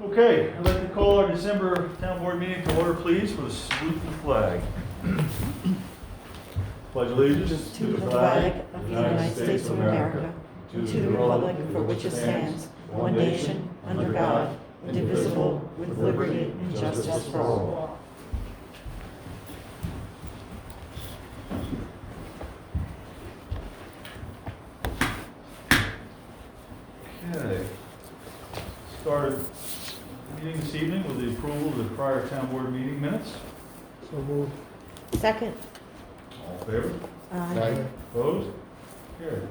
Okay, I'd like to call our December town board meeting to order, please, with a salute to the flag. Pledge allegiance To the flag of the United States of America, to the republic for which it stands, one nation, under God, indivisible, with liberty and justice for all. Okay. Started meeting this evening with the approval of the prior town board meeting minutes. So moved. Second. All in favor? Aye. Opposed? Carried.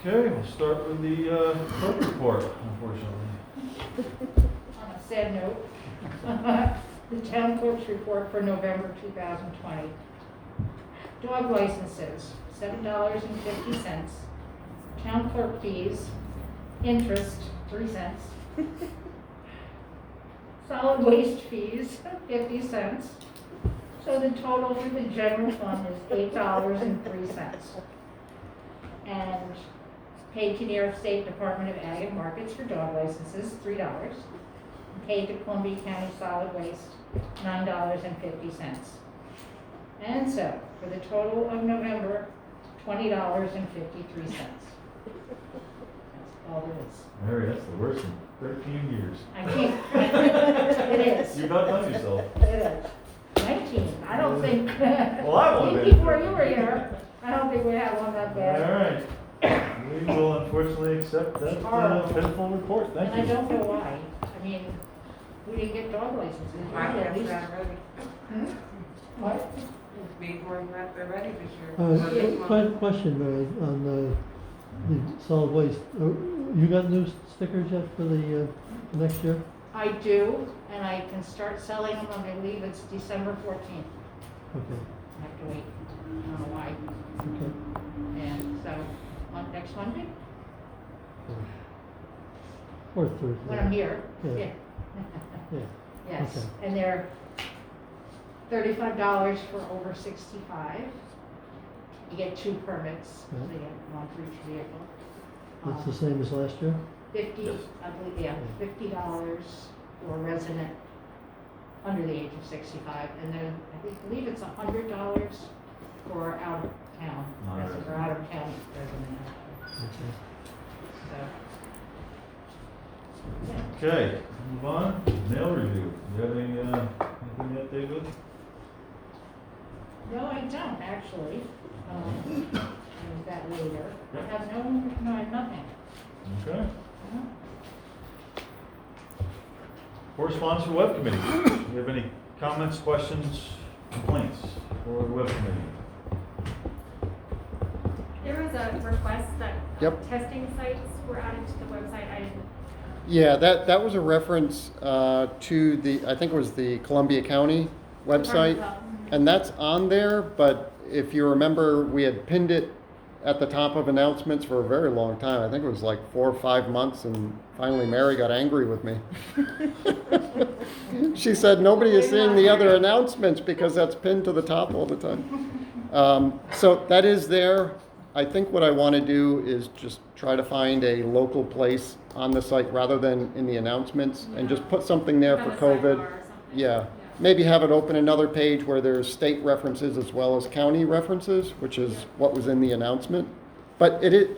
Okay, we'll start with the clerk report, unfortunately. On a sad note, the town clerk's report for November 2020. Dog licenses, $7.50. Town clerk fees, interest, 3 cents. Solid waste fees, 50 cents. So the total for the general fund is $8.03. And paid to New York State Department of Ag and Markets for dog licenses, $3. Paid to Columbia County Solid Waste, $9.50. And so, for the total of November, $20.53. That's all there is. Mary, that's the worst in 13 years. I can't. It is. You've outdone yourself. It is. 19. I don't think. Well, I won't be. Before you were here, I don't think we had one that All bad. right. We will unfortunately accept that pitiful report. Thank And you. I don't know why. I mean, we didn't get dog licenses. I At least- ready. What? Before they're ready this year. Question, Mary, on the solid waste. You got new stickers yet for the next year? I do, and I can start selling them, I believe it's December 14th. Okay, I have to wait. I don't know why. okay. And so, on next Monday, Or Thursday. when I'm here. Yeah. Yeah, Yes, okay. and they're $35 for over 65. You get 2 permits, so Yeah. you get one for each vehicle. It's the same as last year? 50, Yes. I believe, yeah, $50 for a resident under the age of 65, and then I believe it's $100 for out of town, resident or out of county resident. Okay. So, yeah. Okay, move on. Mail review. Do you have anything to update with? No, I don't actually. Use that later. I have no, I have nothing. Okay. No. Correspondence for web committee. Do you have any comments, questions, complaints for the web committee? There was a request that Yep. testing sites were added to the website. I didn't. Yeah, that was a reference to the, I think it was the Columbia County website. And that's on there, but if you remember, we had pinned it at the top of announcements for a very long time. I think it was like 4 or 5 months, and finally Mary got angry with me. She said, nobody is seeing the other announcements because that's pinned to the top all the time. So that is there. I think what I want to do is just try to find a local place on the site rather than in the announcements, and just put something there for On the COVID. sidebar or something. Yeah. Maybe have it open another page where there's state references as well as county references, which is what was in the announcement. But I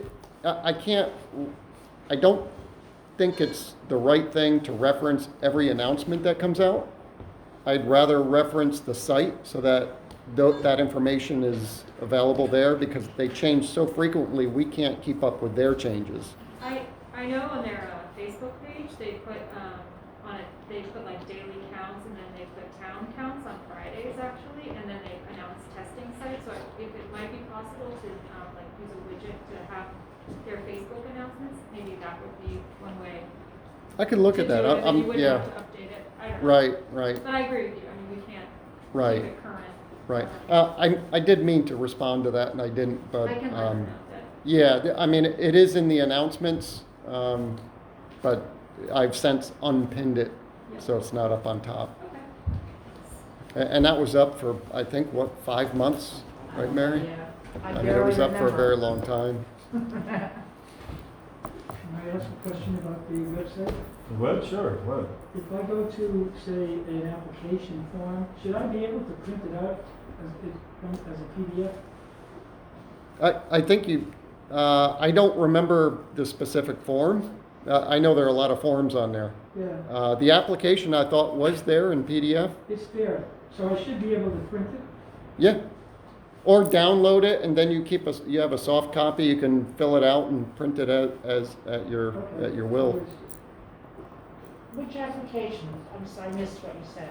don't think it's the right thing to reference every announcement that comes out. I'd rather reference the site so that that information is available there, because they change so frequently, we can't keep up with their changes. I know on their Facebook page they put on it, they put like daily counts, and then they put town counts on Fridays actually, and then they announce testing sites. So if it might be possible to like use a widget to have their Facebook announcements, maybe that would be one way. I could look to at that. do it, and you wouldn't Yeah, have to update it. I don't know. right, But I agree with you. I mean, we can't right. keep it current. Right. I did mean to respond to that, and I didn't, but, I can let her know that. yeah, I mean, it is in the announcements, but I've since unpinned it, so it's not up on top. Okay. And that was up for, I think, what, 5 months, right, Mary? Yeah. I mean, it was up for a very long time. Can I ask a question about the website? The web, sure, web. If I go to, say, an application form, should I be able to print it out as a PDF? I think you, I don't remember the specific form. I know there are a lot of forms on there. Yeah, The application I thought was there in PDF. it's there, so I should be able to print it? Yeah. Or download it and then you have a soft copy, you can fill it out and print it at your Okay. will. Which application? I'm sorry, I missed what you said.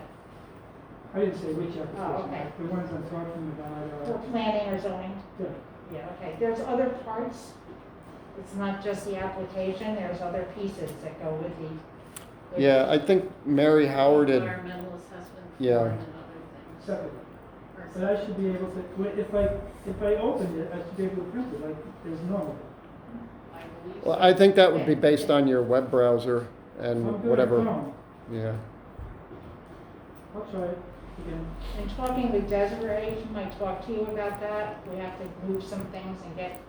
I didn't say which application. Oh, okay. The ones I'm talking about For are, planning or zoning? yeah. Yeah, okay. There's other parts. It's not just the application, there's other pieces that go with the. Yeah, I think Mary Howard had, Environmental assessment Yeah. form and other things. Separate. Or But I should be able to, if I opened it, I should be able to print it like as normal. I believe well, so. I think that would be based on your web browser I'm and good at whatever, Chrome. yeah. I'll try it again. In talking with Desiree, she might talk to you about that. We have to move some things and get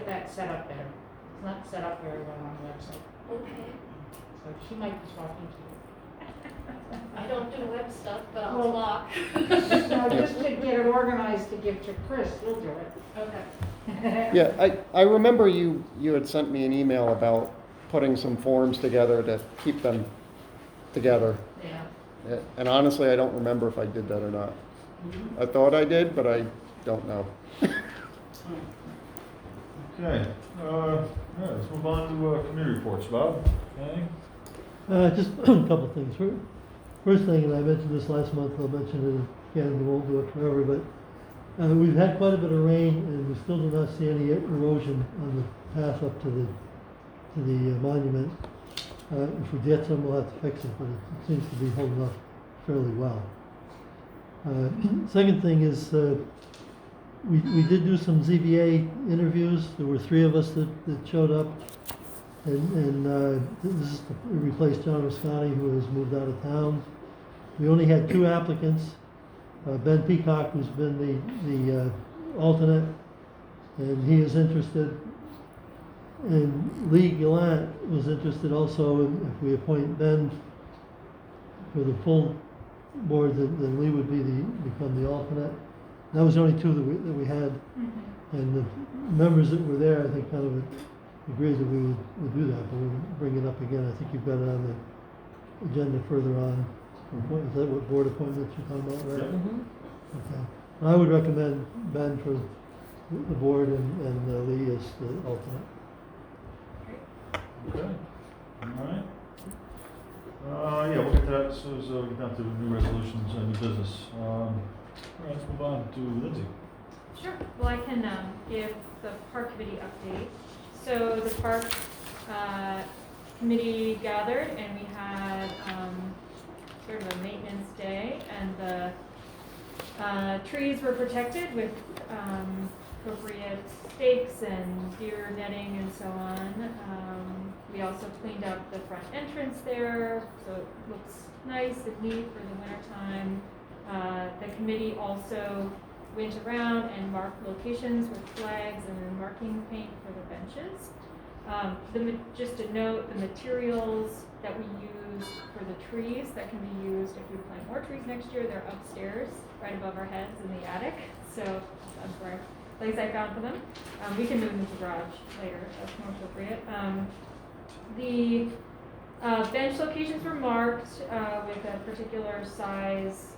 that set up better. It's not set up very well on the website. Okay, So she might be talking to you. I don't do web stuff, but I'll Well- talk. Now, just to get it organized to give to Chris, he'll do it. Okay. Yeah, I remember you had sent me an email about putting some forms together to keep them together. Yeah. And honestly, I don't remember if I did that or not. I thought I did, but I don't know. Okay, yeah, let's move on to committee reports. Bob, anything? Just a couple of things. First thing, and I mentioned this last month, I'll mention it again, we won't do it forever, but we've had quite a bit of rain and we still do not see any erosion on the path up to the monument. If we get some, we'll have to fix it, but it seems to be holding up fairly well. Second thing is, we did do some ZBA interviews. There were 3 of us that showed up. And this is to replace John Rascani, who has moved out of town. We only had 2 applicants. Ben Peacock, who's been the alternate, and he is interested. And Lee Gallant was interested also. If we appoint Ben for the full board, then Lee would become the alternate. That was the only 2 that we had. And the members that were there, I think, kind of agreed that we would do that, but we'll bring it up again. I think you've got it on the agenda further on. Is that what board appointments you're talking about, right? Yep. Okay. And I would recommend Ben for the board and Lee as the alternate. Okay, all right. Yeah, we'll get to that as soon as we get down to new resolutions and new business. All right, let's move on to Lindsay. Sure. Well, I can give the park committee update. So the park committee gathered and we had sort of a maintenance day, and the trees were protected with appropriate stakes and deer netting and so on. We also cleaned up the front entrance there, so it looks nice and neat for the winter time. The committee also went around and marked locations with flags and marking paint for the benches. Just to note, the materials that we use for the trees that can be used if we plant more trees next year, they're upstairs, right above our heads in the attic. So that's where place I found for them. We can move them to the garage later if that's more appropriate. The bench locations were marked with a particular size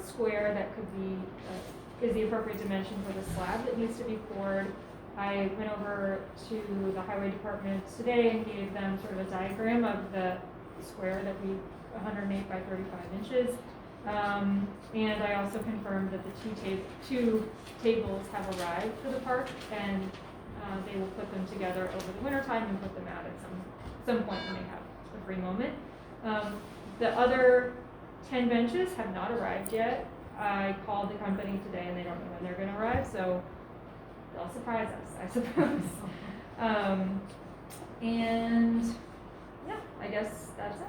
square that could be is the appropriate dimension for the slab that needs to be poured. I went over to the highway department today and gave them sort of a diagram of the square that we 108 by 35 inches. And I also confirmed that the two tables have arrived for the park, and they will put them together over the winter time and put them out at some point when they have a free moment. The other 10 benches have not arrived yet. I called the company today and they don't know when they're going to arrive, so they'll surprise us, I suppose. And yeah, I guess that's it.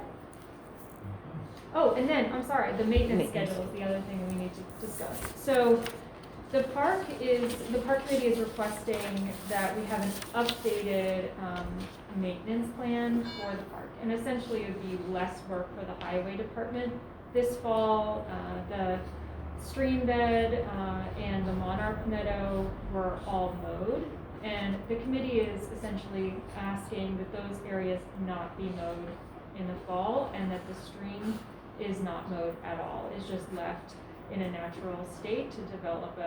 Oh, and then, I'm sorry, the maintenance schedule is the other thing we need to discuss. So The park committee is requesting that we have an updated, maintenance plan for the park. And essentially it would be less work for the highway department. This fall, the stream bed, and the monarch meadow were all mowed. And the committee is essentially asking that those areas not be mowed in the fall, and that the stream is not mowed at all. It's just left in a natural state to develop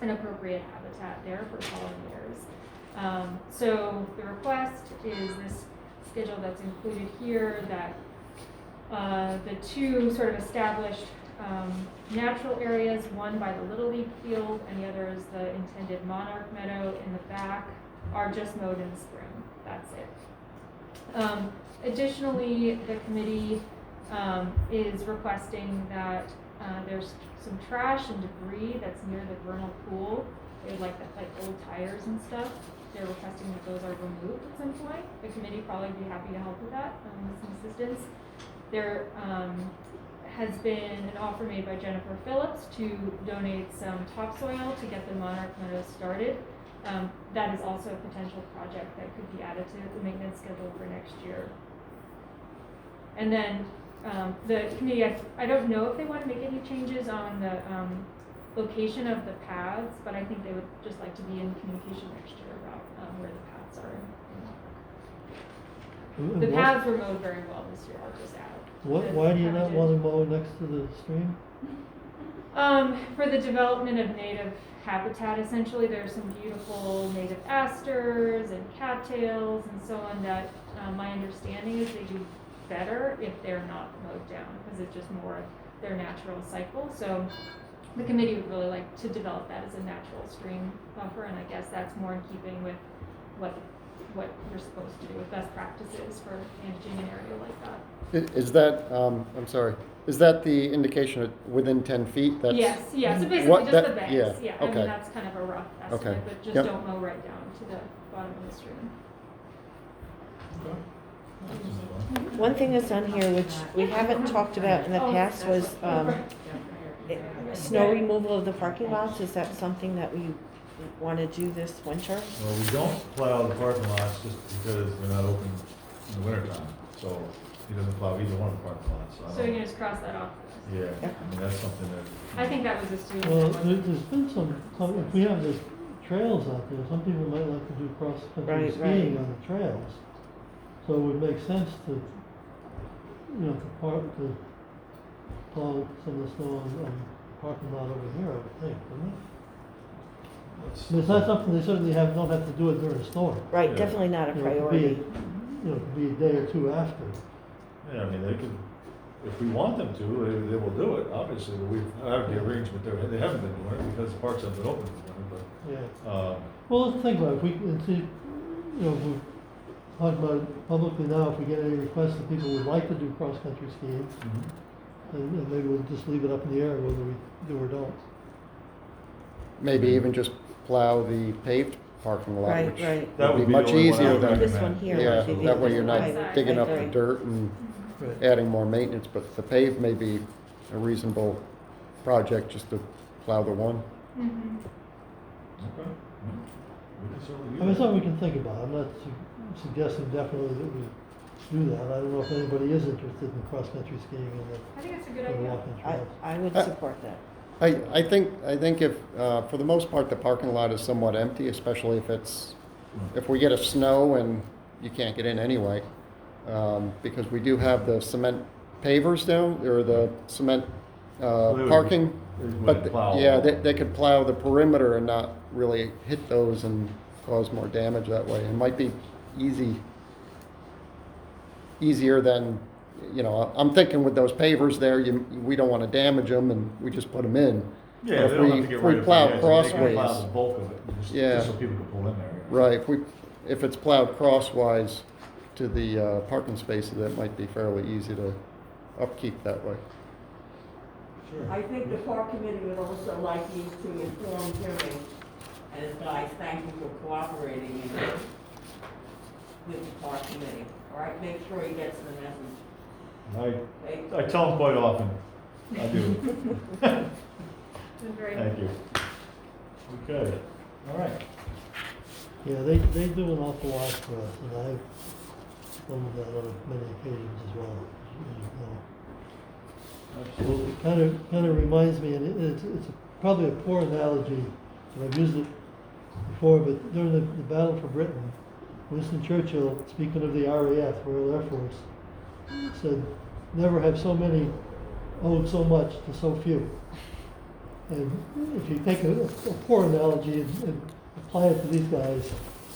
an appropriate habitat there for pollinators. So the request is this schedule that's included here, that the two sort of established natural areas, one by the Little League field and the other is the intended monarch meadow in the back, are just mowed in the spring. That's it. Additionally, the committee is requesting that there's some trash and debris that's near the vernal pool. They would like old tires and stuff. They're requesting that those are removed at some point. The committee probably be happy to help with that, with some assistance. There has been an offer made by Jennifer Phillips to donate some topsoil to get the monarch meadows started. That is also a potential project that could be added to the maintenance schedule for next year. And then the committee, I don't know if they want to make any changes on the location of the paths, but I think they would just like to be in communication next year about where the paths are. The paths were mowed very well this year, I'll just add. Why do you not want to mow next to the stream? For the development of native habitat, essentially, there's some beautiful native asters and cattails and so on that my understanding is they do better if they're not mowed down, because it's just more of their natural cycle. So the committee would really like to develop that as a natural stream buffer, and I guess that's more in keeping with what you're supposed to do with best practices for managing an area like that. Is that, I'm sorry, is that the indication of within 10 feet? That's, Yes, yeah, so basically What- just that- the banks, yeah, yeah, I mean, okay. that's kind of a rough Okay, estimate, but just yep. don't mow right down to the bottom of the stream. Okay. One thing that's on here, which we haven't talked about in the past, was snow removal of the parking lots. Is that something that we want to do this winter? Well, we don't plow the parking lots just because they're not open in the wintertime, so he doesn't plow either one of the parking lots, so I So you don't. can just cross that off. Yeah, I mean, that's something that. I think that was assumed. Well, that there's was- been some, if we have the trails out there, some people might like to do cross-country Right, skiing right. on the trails. So it would make sense to, to plow some of the snow on the parking lot over here, I would think, wouldn't it? I mean, it's not something they certainly don't have to do it during a storm. Right, Yeah. definitely not a You know, it could priority. be, it could be a day or two after. Yeah, I mean, they could, if we want them to, they will do it, obviously, but I have the arrangement there, they haven't been doing it because the parks haven't been open this winter, Yeah. but, Well, let's think about it. If we can see, if we talk about it publicly now, if we get any requests that people would like to do cross-country skiing, and maybe we'll just leave it up in the air whether we do or don't. maybe even just plow the paved parking lot, Right, which right. That would would be be the much only one I easier would than, This one recommend. here. yeah, would be that way the you're not right, digging up right, the right. dirt and Right. adding more maintenance, but the paved may be a reasonable project just to plow the one. Mhm. okay. We can certainly do I mean, it's that. something we can think about. I'm not suggesting definitely that we do that. I don't know if anybody is interested in cross-country skiing and I think it's a good the idea. walking I, trails. I would Uh, support that. I think if, for the most part, the parking lot is somewhat empty, especially if we get a snow and you can't get in anyway. Because we do have the cement pavers down, or the cement, they would- parking. They wouldn't But, plow all yeah, of they, them. they could plow the perimeter and not really hit those and cause more damage that way. It might be easier than, I'm thinking with those pavers there, we don't want to damage them and we just put them in. Yeah, But they if don't we- have to get if we rid of plow the edge, they can crossways- plow the bulk of it, Yeah. just so people can pull in there. Right, if it's plowed crosswise to the parking spaces, that might be fairly easy to upkeep that way. Sure. I think the park committee would also like you to inform Jimmy, and his guys, thank you for cooperating with the park committee, all right? Make sure he gets the message. I tell them quite often, I do. It's been very Thank you. Okay, all right. Yeah, they do an awful lot for us, and I've done that on many occasions as well, as you know. Absolutely. It kind of reminds me, and it's probably a poor analogy, and I've used it before, but during the Battle for Britain, Winston Churchill, speaking of the RAF, Royal Air Force, said, never have so many owed so much to so few. And if you take a poor analogy and apply it to these guys,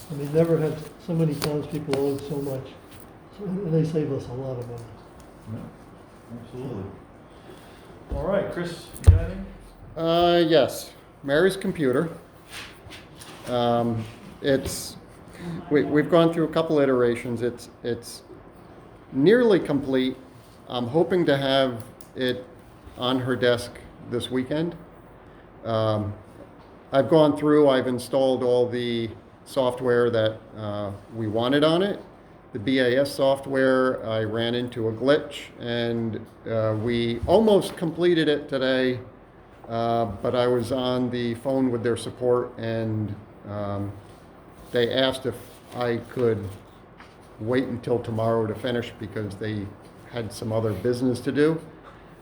I mean, never have so many townspeople owed so much. And they save us a lot of money. Yeah, absolutely. All right, Chris, you got anything? Yes, Mary's computer. We've gone through a couple iterations. It's nearly complete. I'm hoping to have it on her desk this weekend. I've gone through, I've installed all the software that we wanted on it. The BAS software, I ran into a glitch, and we almost completed it today, but I was on the phone with their support, and they asked if I could wait until tomorrow to finish because they had some other business to do.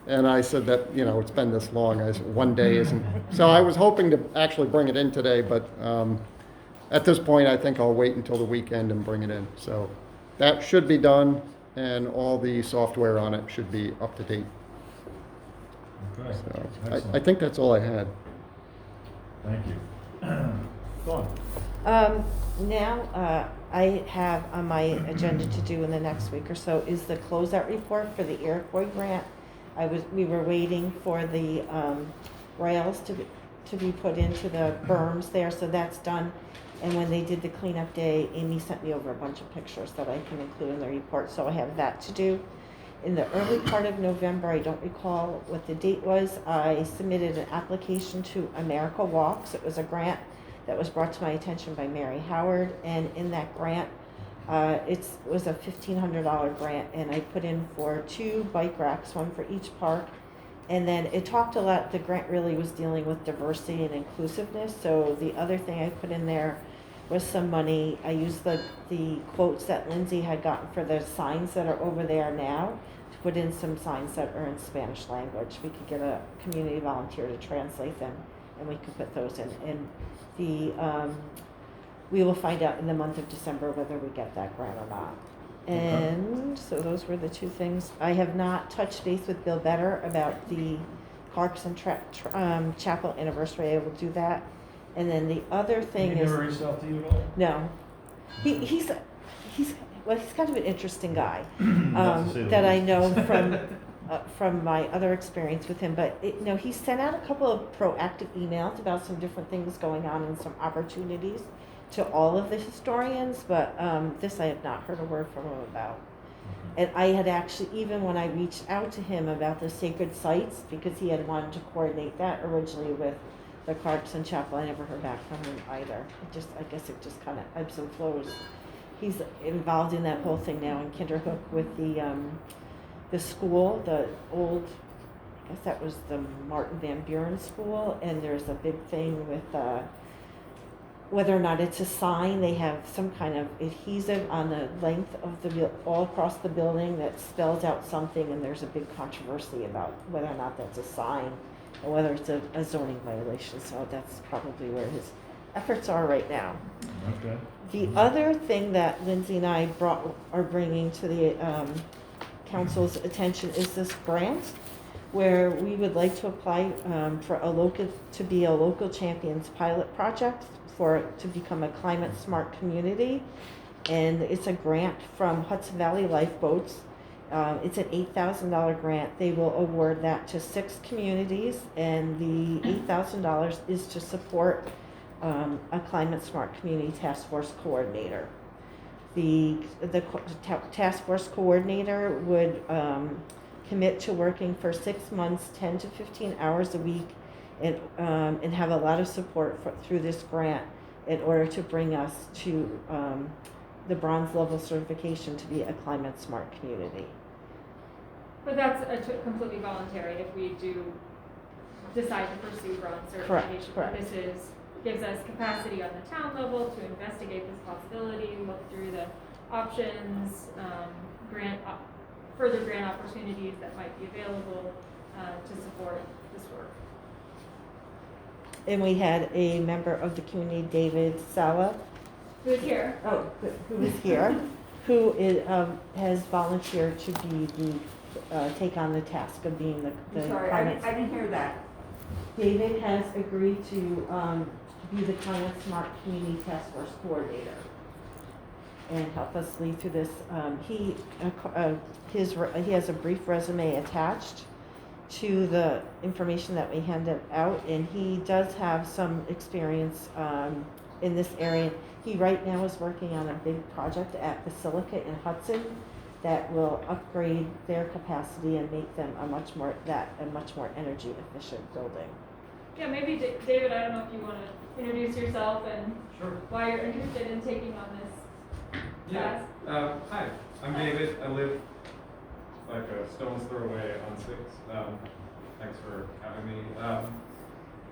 And I said that, you know, it's been this long, I said, one day isn't. So I was hoping to actually bring it in today, but at this point, I think I'll wait until the weekend and bring it in. So that should be done, and all the software on it should be up to date. Okay, So excellent. I think that's all I had. Thank you. Go on. Now, I have on my agenda to do in the next week or so is the closeout report for the Iroquois grant. We were waiting for the rails to be put into the berms there, so that's done. And when they did the cleanup day, Amy sent me over a bunch of pictures that I can include in the report, so I have that to do. In the early part of November, I don't recall what the date was, I submitted an application to America Walks. It was a grant that was brought to my attention by Mary Howard, and in that grant, it was a $1,500 grant, and I put in for 2 bike racks, one for each park. And then it talked a lot, the grant really was dealing with diversity and inclusiveness, so the other thing I put in there was some money. I used the quotes that Lindsay had gotten for the signs that are over there now to put in some signs that are in Spanish language. We could get a community volunteer to translate them, and we could put those in. And we will find out in the month of December whether we get that grant or not. And so those were the 2 things. I have not touched base with Bill Better about the Clarkson Chapel anniversary. I will do that. And then the other thing He is... never reached out to you at all? No. He's kind of an interesting guy Not to say the that I least. know from my other experience with him. But he sent out a couple of proactive emails about some different things going on and some opportunities to all of the historians. But this I have not heard a word from him about. And I had actually, even when I reached out to him about the sacred sites, because he had wanted to coordinate that originally with the Clarkson Chapel, I never heard back from him either. I guess it just kind of ebbs and flows. He's involved in that whole thing now in Kinderhook with the school, the old, I guess that was the Martin Van Buren School, and there's a big thing with whether or not it's a sign. They have some kind of adhesive on the length of all across the building that spells out something, and there's a big controversy about whether or not that's a sign or whether it's a zoning violation. So that's probably where his efforts are right now. Okay. The other thing that Lindsay and I are bringing to the council's attention is this grant, where we would like to apply to be a local champions pilot project to become a climate smart community. And it's a grant from Hudson Valley Lifeboats. It's an $8,000 grant. They will award that to 6 communities, and the $8,000 is to support a climate smart community task force coordinator. The task force coordinator would commit to working for 6 months, 10 to 15 hours a week, and have a lot of support through this grant in order to bring us to the bronze level certification to be a climate smart community. But that's completely voluntary if we do decide to pursue broad Correct, certification. correct. This gives us capacity on the town level to investigate this possibility, look through the options, further grant opportunities that might be available to support this work. And we had a member of the community, David Sala, Who's here? who is here, who has volunteered to be take on the task of being the I'm sorry, climate. I didn't hear that. David has agreed to be the Climate Smart Community Task Force Coordinator and help us lead through this. He has a brief resume attached to the information that we handed out, and he does have some experience in this area. He right now is working on a big project at Basilica in Hudson that will upgrade their capacity and make them a much more energy efficient building. Yeah, maybe David, I don't know if you want to introduce yourself and Sure. why you're interested in taking on this Yeah. task. Hi, I'm David. I live like a stone's throw away on 6. Thanks for having me.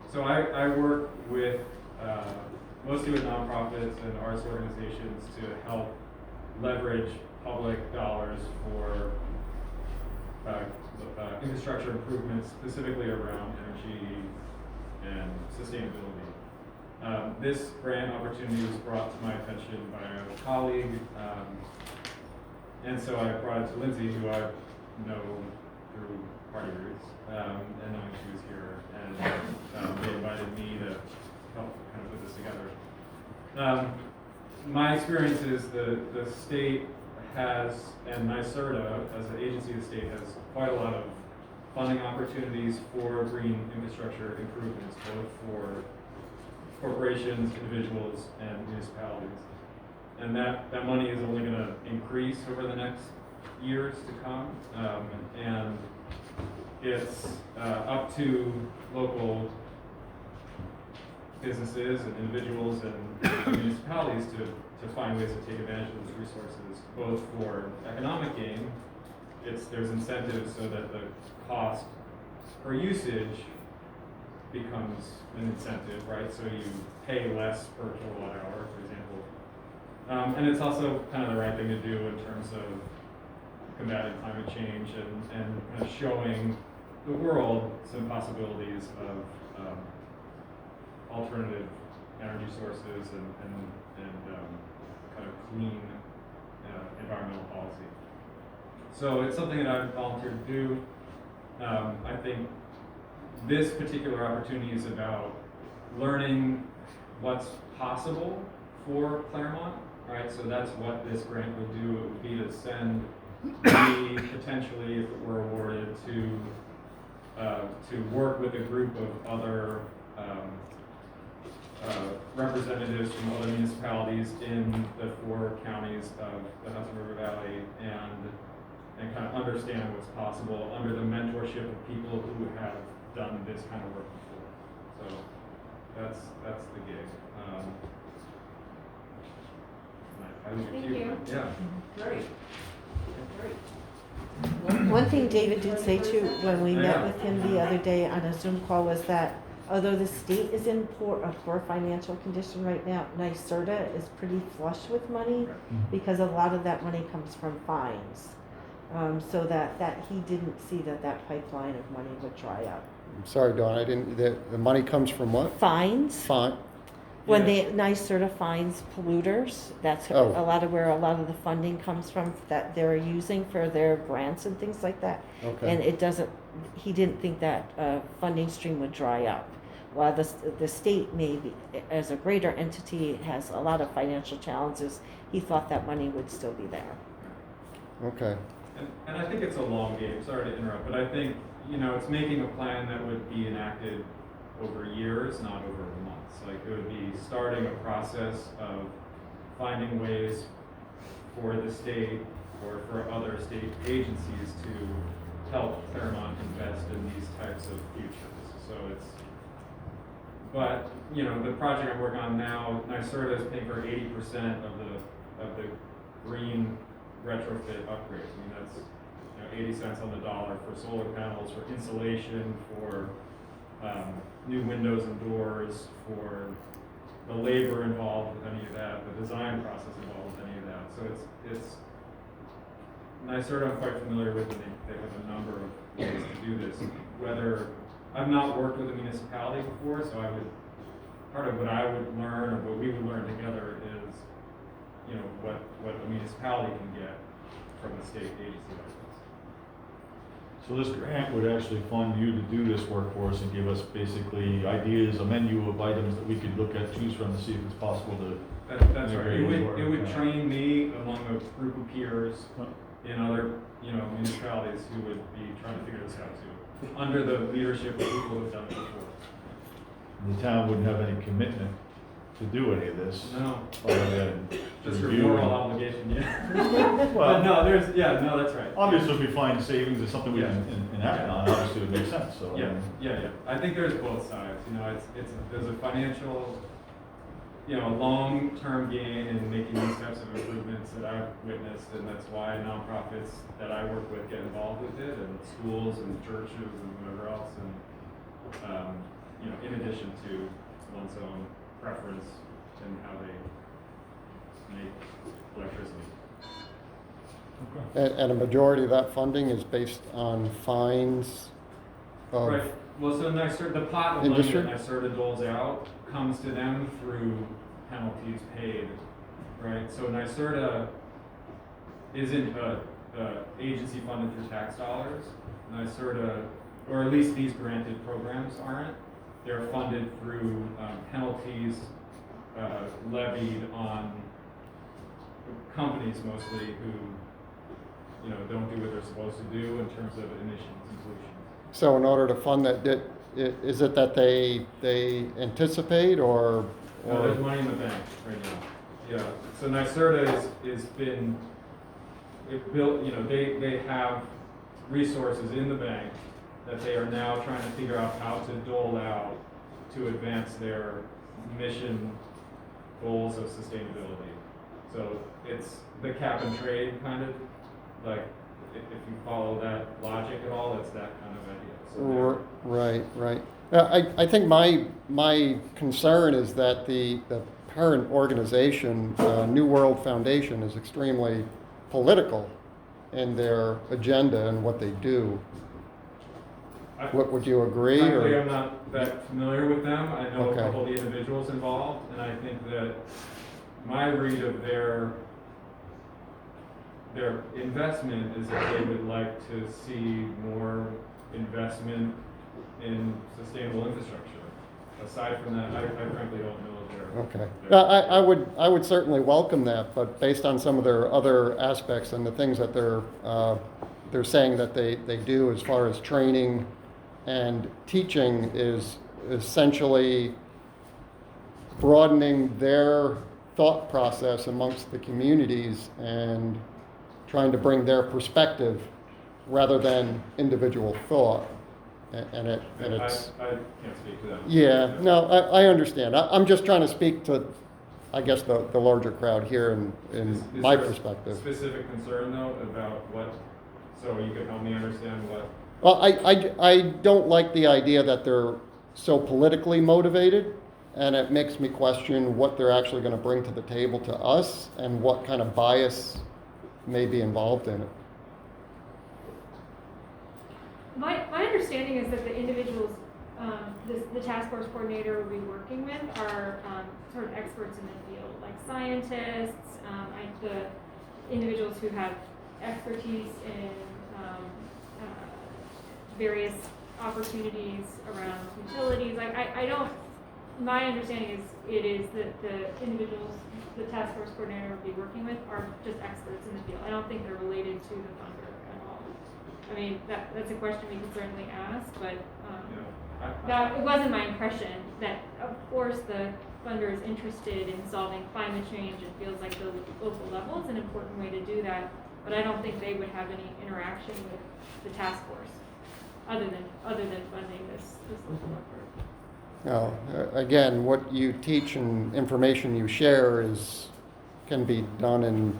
So I work with mostly with nonprofits and arts organizations to help leverage public dollars for infrastructure improvements, specifically around energy and sustainability. This grant opportunity was brought to my attention by a colleague, and so I brought it to Lindsay, who I know through party roots, and knowing she was here, and they invited me to help kind of put this together. My experience is the state has, and NYSERDA, as an agency of the state, has quite a lot of funding opportunities for green infrastructure improvements, both for corporations, individuals, and municipalities. And that money is only going to increase over the next years to come. And it's up to local businesses and individuals and municipalities to find ways to take advantage of those resources, both for economic gain. There's incentives so that the cost per usage becomes an incentive, right? So you pay less per kilowatt hour, for example. And it's also kind of the right thing to do in terms of combating climate change and kind of showing the world some possibilities of alternative energy sources and kind of clean environmental policy. So it's something that I've volunteered to do. I think this particular opportunity is about learning what's possible for Claremont, right? So that's what this grant would do. It would be to send me potentially, if it were awarded, to work with a group of other representatives from other municipalities in the 4 counties of the Hudson River Valley and kind of understand what's possible under the mentorship of people who have done this kind of work before. So that's the gig. I leave it to Thank you. you. Yeah. Great. Great. One thing David did say too, when we met Yeah. with him the other day on a Zoom call, was that although the state is in a poor financial condition right now, NYSERDA is pretty flush with money because a lot of that money comes from fines. So that he didn't see that pipeline of money would dry up. I'm sorry, Dawn, the money comes from what? Fines. Fine. When Yeah. NYSERDA fines polluters, that's Oh. a lot of where a lot of the funding comes from that they're using for their grants and things like that. Okay. And he didn't think that funding stream would dry up. While the state maybe, as a greater entity, has a lot of financial challenges, he thought that money would still be there. Okay. And I think it's a long game, sorry to interrupt, but I think, it's making a plan that would be enacted over years, not over months. Like, it would be starting a process of finding ways for the state or for other state agencies to help Claremont invest in these types of futures. So but the project I'm working on now, NYSERDA is paying for 80% of the green retrofit upgrades. I mean, that's 80 cents on the dollar for solar panels, for insulation, for new windows and doors, for the labor involved with any of that, the design process involved with any of that. So it's NYSERDA I'm quite familiar with, and they have a number of ways to do this. Whether, I've not worked with a municipality before, so part of what I would learn, or what we would learn together is, what a municipality can get from a state agency like this. So this grant would actually fund you to do this work for us and give us basically ideas, a menu of items that we could look at, choose from to see if it's possible to. That's right. It would train me among a group of peers in other, municipalities who would be trying to figure this out too, under the leadership of people who have done it before. The town wouldn't have any commitment to do any of this. No. Other than Just your review moral and- obligation, yeah. Well, But no, that's right. obviously, if we find savings or something we Yeah. can enact on, obviously it would make sense, so. Yeah. I think there's both sides, there's a financial, long-term gain in making these types of improvements that I've witnessed, and that's why nonprofits that I work with get involved with it, and schools and churches and whatever else, and, in addition to one's own preference and how they make electricity. And a majority of that funding is based on fines of. Right, well, so the pot of money Industry? that NYSERDA doles out comes to them through penalties paid, right? So NYSERDA isn't a agency funded through tax dollars. NYSERDA, or at least these granted programs aren't. They're funded through penalties levied on companies mostly who, don't do what they're supposed to do in terms of emissions and pollution. So in order to fund that, is it that they anticipate or? No, there's money in the bank right now. Yeah, so NYSERDA is been, it built, they have resources in the bank that they are now trying to figure out how to dole out to advance their mission goals of sustainability. So it's the cap and trade kind of, like, if you follow that logic at all, it's that kind of idea. So Right. I think my concern is that the parent organization, New World Foundation, is extremely political in their agenda and what they do. Would you agree? Frankly, Or? I'm not that familiar with them. I know Okay. a couple of the individuals involved, and I think that my read of their investment is that they would like to see more investment in sustainable infrastructure. Aside from that, I frankly don't know if they're. Okay. I would certainly welcome that, but based on some of their other aspects and the things that they're saying that they do as far as training and teaching is essentially broadening their thought process amongst the communities and trying to bring their perspective rather than individual thought. And it's. I can't speak to them. Yeah, no, I understand. I'm just trying to speak to, I guess, the larger crowd here in Is my there a perspective. specific concern though about what, so you can help me understand what? Well, I don't like the idea that they're so politically motivated, and it makes me question what they're actually going to bring to the table to us and what kind of bias may be involved in it. My understanding is that the individuals, the task force coordinator will be working with are sort of experts in the field, like scientists, the individuals who have expertise in various opportunities around utilities. My understanding is it is that the individuals the task force coordinator will be working with are just experts in the field. I don't think they're related to the funder at all. I mean, that's a question we can certainly ask, but it wasn't my impression that, of course, the funder is interested in solving climate change and feels like the local level is an important way to do that, but I don't think they would have any interaction with the task force other than funding this local effort. Now, again, what you teach and information you share can be done in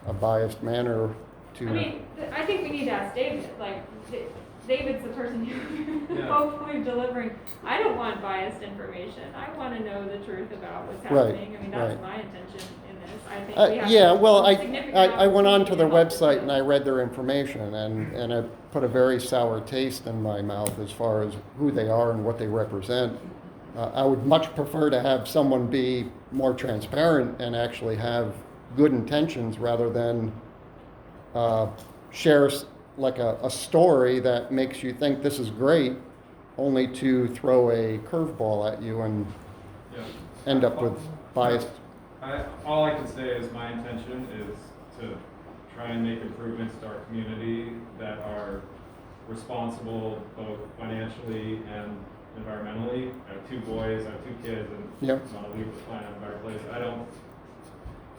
a biased manner to. I mean, I think we need to ask David, like, David's the person who Yeah. hopefully delivering. I don't want biased information. I want to know the truth about what's Right, happening. I mean, that's right. my intention in this. I think we have Yeah, well, significant I went onto their opportunity to help website the and I read their information, and it put a very sour taste in my mouth as far as who they are and what they represent. I would much prefer to have someone be more transparent and actually have good intentions rather than share like a story that makes you think this is great, only to throw a curveball at you and Yeah. end up with biased. All I can say is my intention is to try and make improvements to our community that are responsible both financially and environmentally. I have 2 boys, I have 2 kids, and Yep. I want to leave the planet in a better place.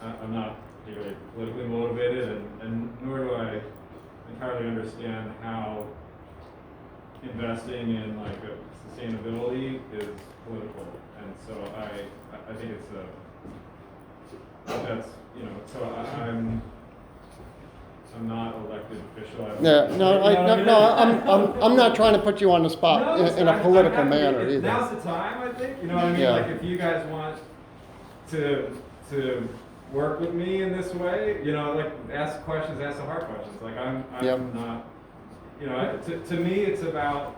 I'm not particularly politically motivated, and nor do I entirely understand how investing in like a sustainability is political. And so I think it's that's, so I'm not elected official. I don't- Yeah, no, I'm not trying to put you on the spot No, in a I'm political happy. manner either. Now's the time, I think. You know what I mean? Yeah. Like if you guys want to work with me in this way, like ask questions, ask the hard questions. Like I'm Yep. not, to me it's about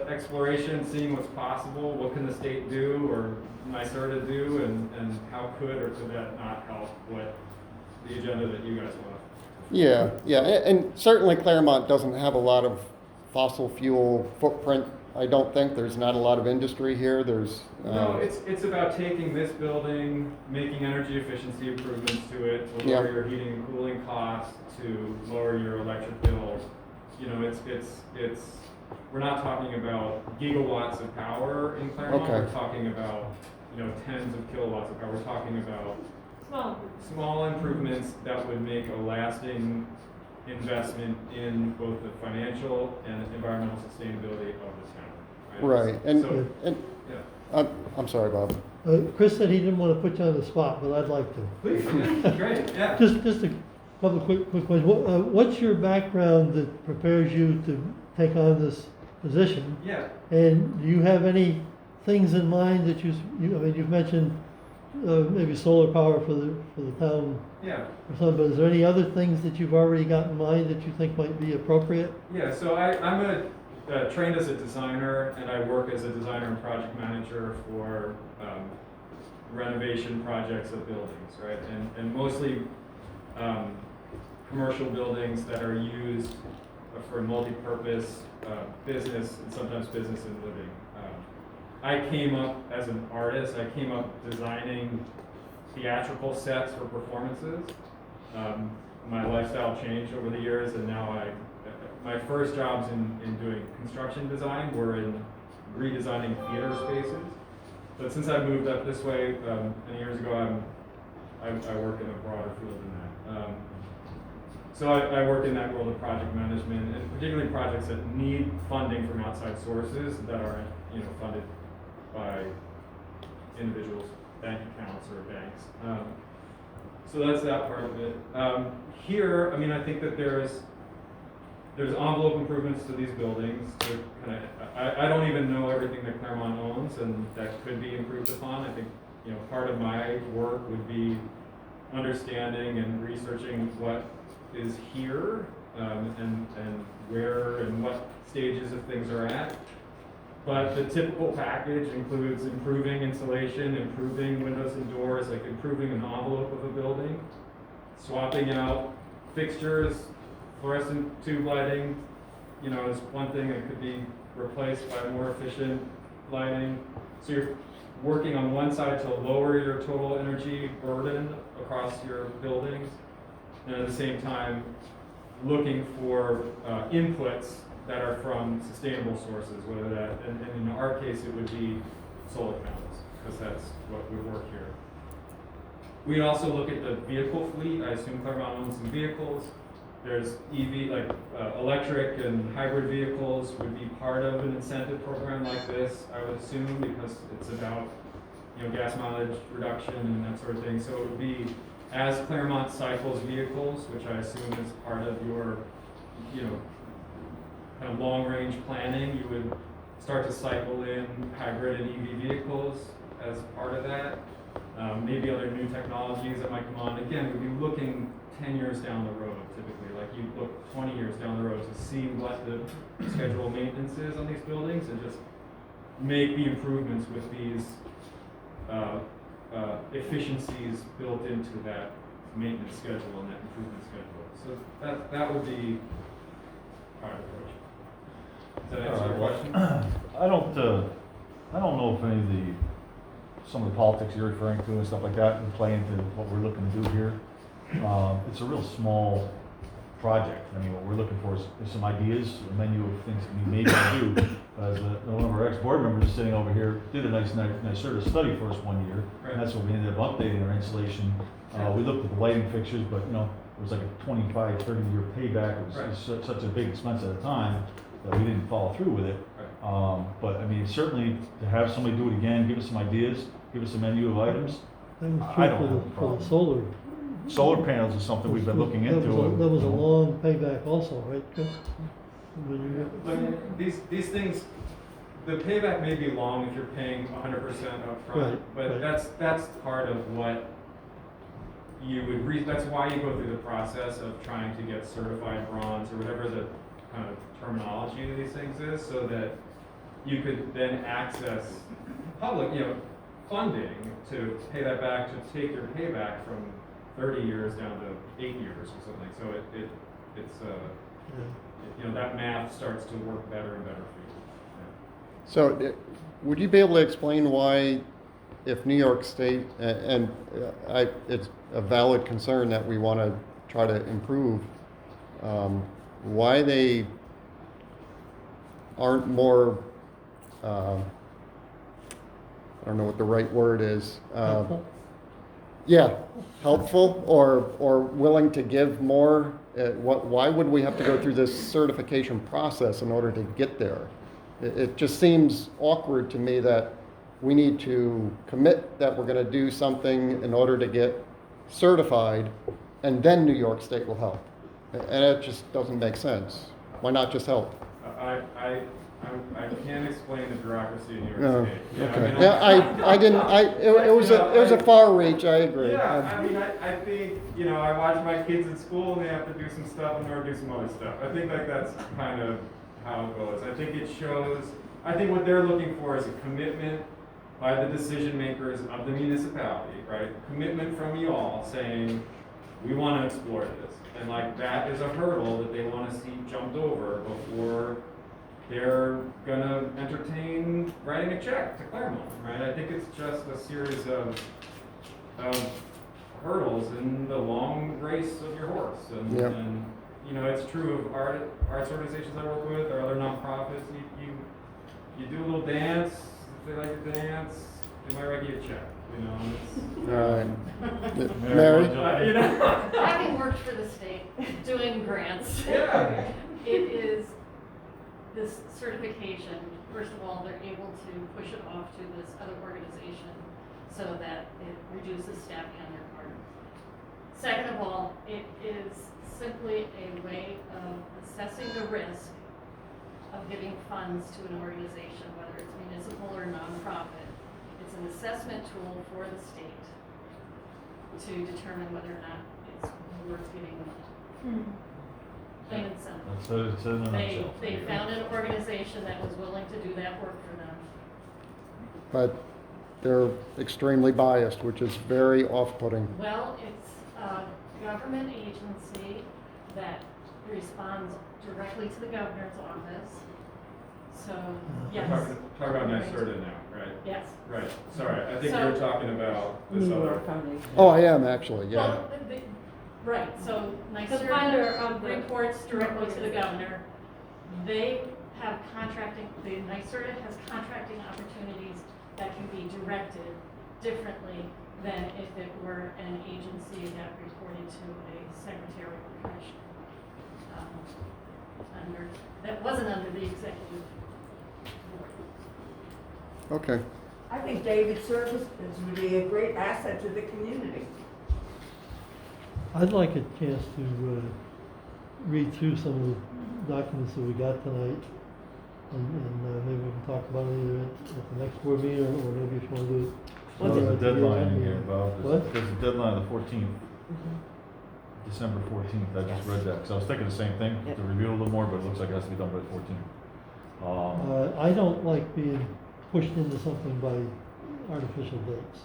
exploration, seeing what's possible, what can the state do or NYSERDA do, and how could or could that not help what the agenda that you guys want. Yeah, and certainly Claremont doesn't have a lot of fossil fuel footprint. I don't think there's not a lot of industry here. There's No, it's about taking this building, making energy efficiency improvements to it, to lower Yeah. your heating and cooling costs, to lower your electric bill. It's we're not talking about gigawatts of power in Claremont. Okay. We're talking about tens of kilowatts of power. We're talking about Well, small improvements that would make a lasting investment in both the financial and environmental sustainability of the town. right, and So, and yeah. I'm sorry, Bob. Chris said he didn't want to put you on the spot, but I'd like to. Please, yeah, great, yeah. Just a couple of quick questions. What's your background that prepares you to take on this position? Yeah. And do you have any things in mind that I mean, you've mentioned maybe solar power for the town Yeah. or something, but is there any other things that you've already got in mind that you think might be appropriate? Yeah, so I'm trained as a designer, and I work as a designer and project manager for renovation projects of buildings, right? And mostly commercial buildings that are used for multi-purpose business and sometimes business and living. I came up as an artist. I came up designing theatrical sets for performances. My lifestyle changed over the years, and now my first jobs in doing construction design were in redesigning theater spaces. But since I moved up this way many years ago, I work in a broader field than that. So I work in that world of project management, and particularly projects that need funding from outside sources that aren't funded by individuals, bank accounts, or banks. So that's that part of it. Here, I mean, I think that there's envelope improvements to these buildings. I don't even know everything that Claremont owns, and that could be improved upon. I think part of my work would be understanding and researching what is here and where and what stages of things are at. But the typical package includes improving insulation, improving windows and doors, like improving an envelope of a building, swapping out fixtures, fluorescent tube lighting, is one thing that could be replaced by more efficient lighting. So you're working on one side to lower your total energy burden across your buildings, and at the same time looking for inputs that are from sustainable sources, whether that, and in our case, it would be solar panels, because that's what would work here. We also look at the vehicle fleet. I assume Claremont owns some vehicles. There's EV, like electric and hybrid vehicles would be part of an incentive program like this, I would assume, because it's about gas mileage reduction and that sort of thing. So it would be as Claremont cycles vehicles, which I assume is part of your kind of long-range planning, you would start to cycle in hybrid and EV vehicles as part of that. Maybe other new technologies that might come on. Again, we'd be looking 10 years down the road typically, like you look 20 years down the road to see what the scheduled maintenance is on these buildings and just make the improvements with these efficiencies built into that maintenance schedule and that improvement schedule. So that would be our approach. Does that answer your question? I don't know if any of some of the politics you're referring to and stuff like that would play into what we're looking to do here. It's a real small project. I mean, what we're looking for is some ideas, a menu of things that we maybe do. As one of our ex-board members sitting over here did a nice sort of study for us one year, Right. and that's what we ended up updating our insulation. We looked at the lighting fixtures, but it was like a 25, 30-year payback. It was, Right. such a big expense at the time that we didn't follow through with it. Right. But I mean, certainly to have somebody do it again, give us some ideas, give us a menu of items. That was I true don't have a for problem. the solar. Solar panels is something we've been looking into. That was a long payback also, right? Chris? When you- But these things, the payback may be long if you're paying 100% upfront, Right, but right. that's part of what you would that's why you go through the process of trying to get certified bronze or whatever the kind of terminology of these things is, so that you could then access public, funding to pay that back, to take your payback from 30 years down to 8 years or something. So it's Yeah. that math starts to work better and better for you. So, would you be able to explain why, if New York State, it's a valid concern that we want to try to improve, why they aren't more, I don't know what the right word is. Helpful? Yeah, helpful or willing to give more? Why would we have to go through this certification process in order to get there? It just seems awkward to me that we need to commit that we're going to do something in order to get certified, and then New York State will help. And it just doesn't make sense. Why not just help? I can't explain the bureaucracy in New York No, State. okay. Yeah, I didn't, it was a far reach, I agree. Yeah, I mean, I think, I watch my kids at school and they have to do some stuff and or do some other stuff. I think that's kind of how it goes. I think what they're looking for is a commitment by the decision makers of the municipality, right? Commitment from you all saying, we want to explore this. And that is a hurdle that they want to see jumped over before they're gonna entertain writing a check to Claremont, right? I think it's just a series of hurdles in the long race of your horse. And, Yep. and it's true of arts organizations I work with or other nonprofits. You do a little dance, if they like to dance, they might write you a check, All right. Mary? Mary? Having worked for the state, doing grants. Yeah. It is this certification, first of all, they're able to push it off to this other organization so that it reduces staffing on their part. Second of all, it is simply a way of assessing the risk of giving funds to an organization, whether it's municipal or nonprofit. It's an assessment tool for the state to determine whether or not it's worth giving the money. Plain and simple. That's what it says in a nutshell. They found an organization that was willing to do that work for them. But they're extremely biased, which is very off-putting. Well, it's a government agency that responds directly to the governor's office. So, yes. Talk about NYSERDA now, right? Yes. Right, sorry, I think So- you're talking about this New other. York Foundation. Oh, I am actually, yeah. Well, right, so funder NYSERDA of the reports directly to the governor. They have the NYSERDA has contracting opportunities that can be directed differently than if it were an agency that reported to a secretarial commission. That wasn't under the executive board. Okay. I think David's service would be a great asset to the community. I'd like a chance to read through some of documents that we got tonight, and maybe we can talk about it either at the next board meeting, or maybe if you want to do it. Well, there's a deadline in here, Bob. What? There's a deadline of the 14th, December 14th. I just read that, because I was thinking the same thing, Yep. to review a little more, but it looks like it has to be done by the 14th. I don't like being pushed into something by artificial dates.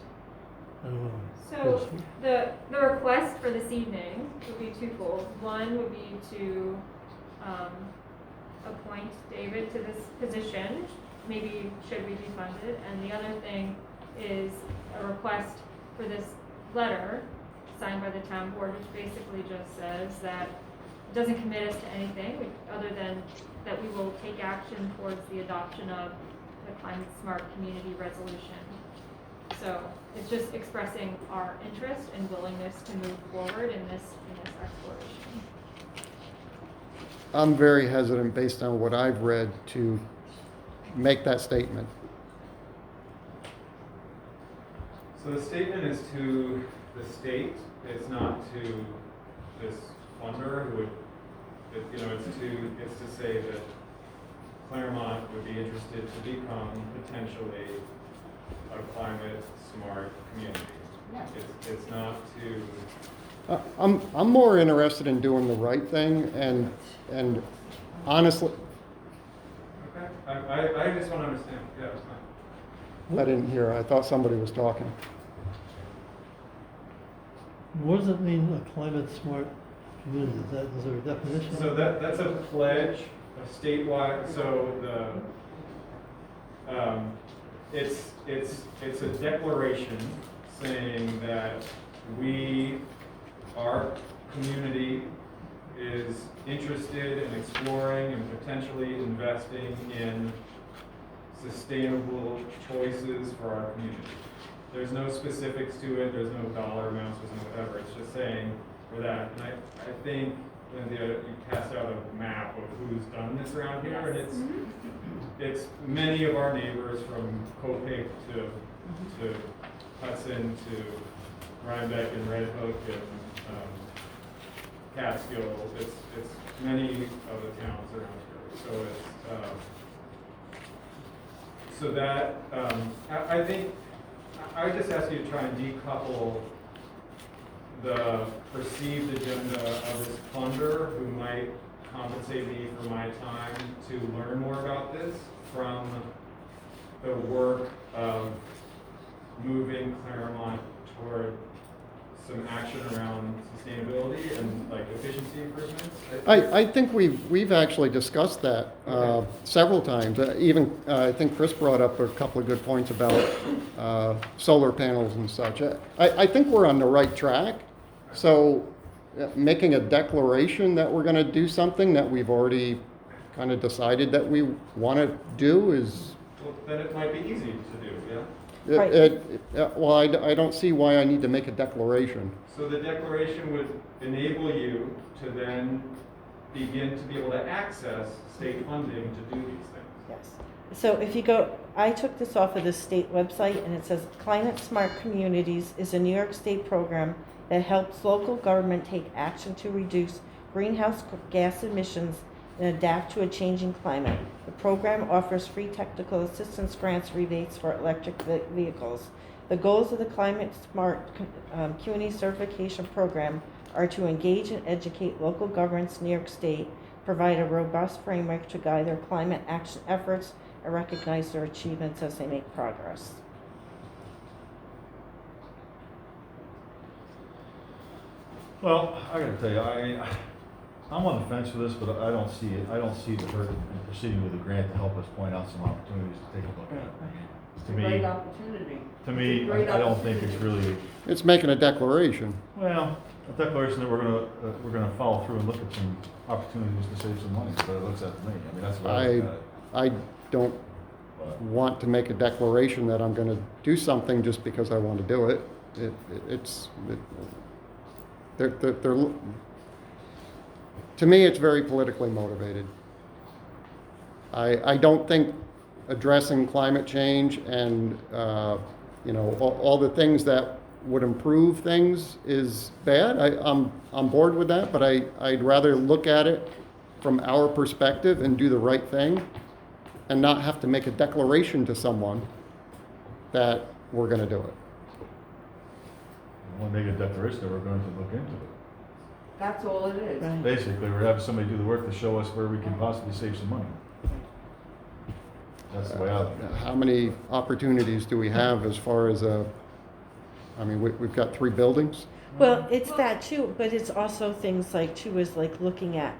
I don't know. So the request for this evening would be twofold. One would be to appoint David to this position, maybe should we be funded, and the other thing is a request for this letter signed by the town board, which basically just says that it doesn't commit us to anything other than that we will take action towards the adoption of the climate smart community resolution. So it's just expressing our interest and willingness to move forward in this exploration. I'm very hesitant, based on what I've read, to make that statement. So the statement is to the state, it's not to this funder who would, it's to say that Claremont would be interested to become potentially a climate smart community. It's not to. I'm more interested in doing the right thing, and honestly, Okay, I just want to understand, yeah, it's fine. I didn't hear. I thought somebody was talking. What does it mean, a climate smart community? Is there a definition? So that's a pledge, a statewide, so it's a declaration saying that our community is interested in exploring and potentially investing in sustainable choices for our community. There's no specifics to it, there's no dollar amounts, there's no whatever, it's just saying for that. And I think, Lindsay, you passed out a map of who's done this around here, and it's many of our neighbors from Copic to Hudson to Rhinebeck and Red Hook and Catskill. It's many of the towns around here. So it's so that I think I just ask you to try and decouple the perceived agenda of this funder who might compensate me for my time to learn more about this from the work of moving Claremont toward some action around sustainability and like efficiency improvements. I think we've actually discussed that several times. Even I think Chris brought up a couple of good points about solar panels and such. I think we're on the right track. So making a declaration that we're going to do something that we've already kind of decided that we want to do is. Well, then it might be easy to do, yeah? Well, I don't see why I need to make a declaration. So the declaration would enable you to then begin to be able to access state funding to do these things. Yes. So if you go, I took this off of the state website, and it says Climate Smart Communities is a New York State program that helps local government take action to reduce greenhouse gas emissions and adapt to a changing climate. The program offers free technical assistance grants rebates for electric vehicles. The goals of the Climate Smart Community Certification Program are to engage and educate local governments in New York State, provide a robust framework to guide their climate action efforts, and recognize their achievements as they make progress. Well, I gotta tell you, I'm on the fence for this, but I don't see it. I don't see the hurt in proceeding with a grant to help us point out some opportunities to take a look at. It's a great opportunity. To me, I don't think it's really, It's making a declaration. well, a declaration that we're gonna follow through and look at some opportunities to save some money, but it looks at to me. I mean, that's what I look at it. I don't want to make a declaration that I'm going to do something just because I want to do it. To me, it's very politically motivated. I don't think addressing climate change and all the things that would improve things is bad. I'm on board with that, but I'd rather look at it from our perspective and do the right thing and not have to make a declaration to someone that we're gonna do it. We want to make a declaration that we're going to look into it. That's all it is. Right. Basically, we're having somebody do the work to show us where we can possibly save some money. That's the way I look at it. How many opportunities do we have as far as we've got 3 buildings? Well, it's that too, but it's also things like too, is like looking at,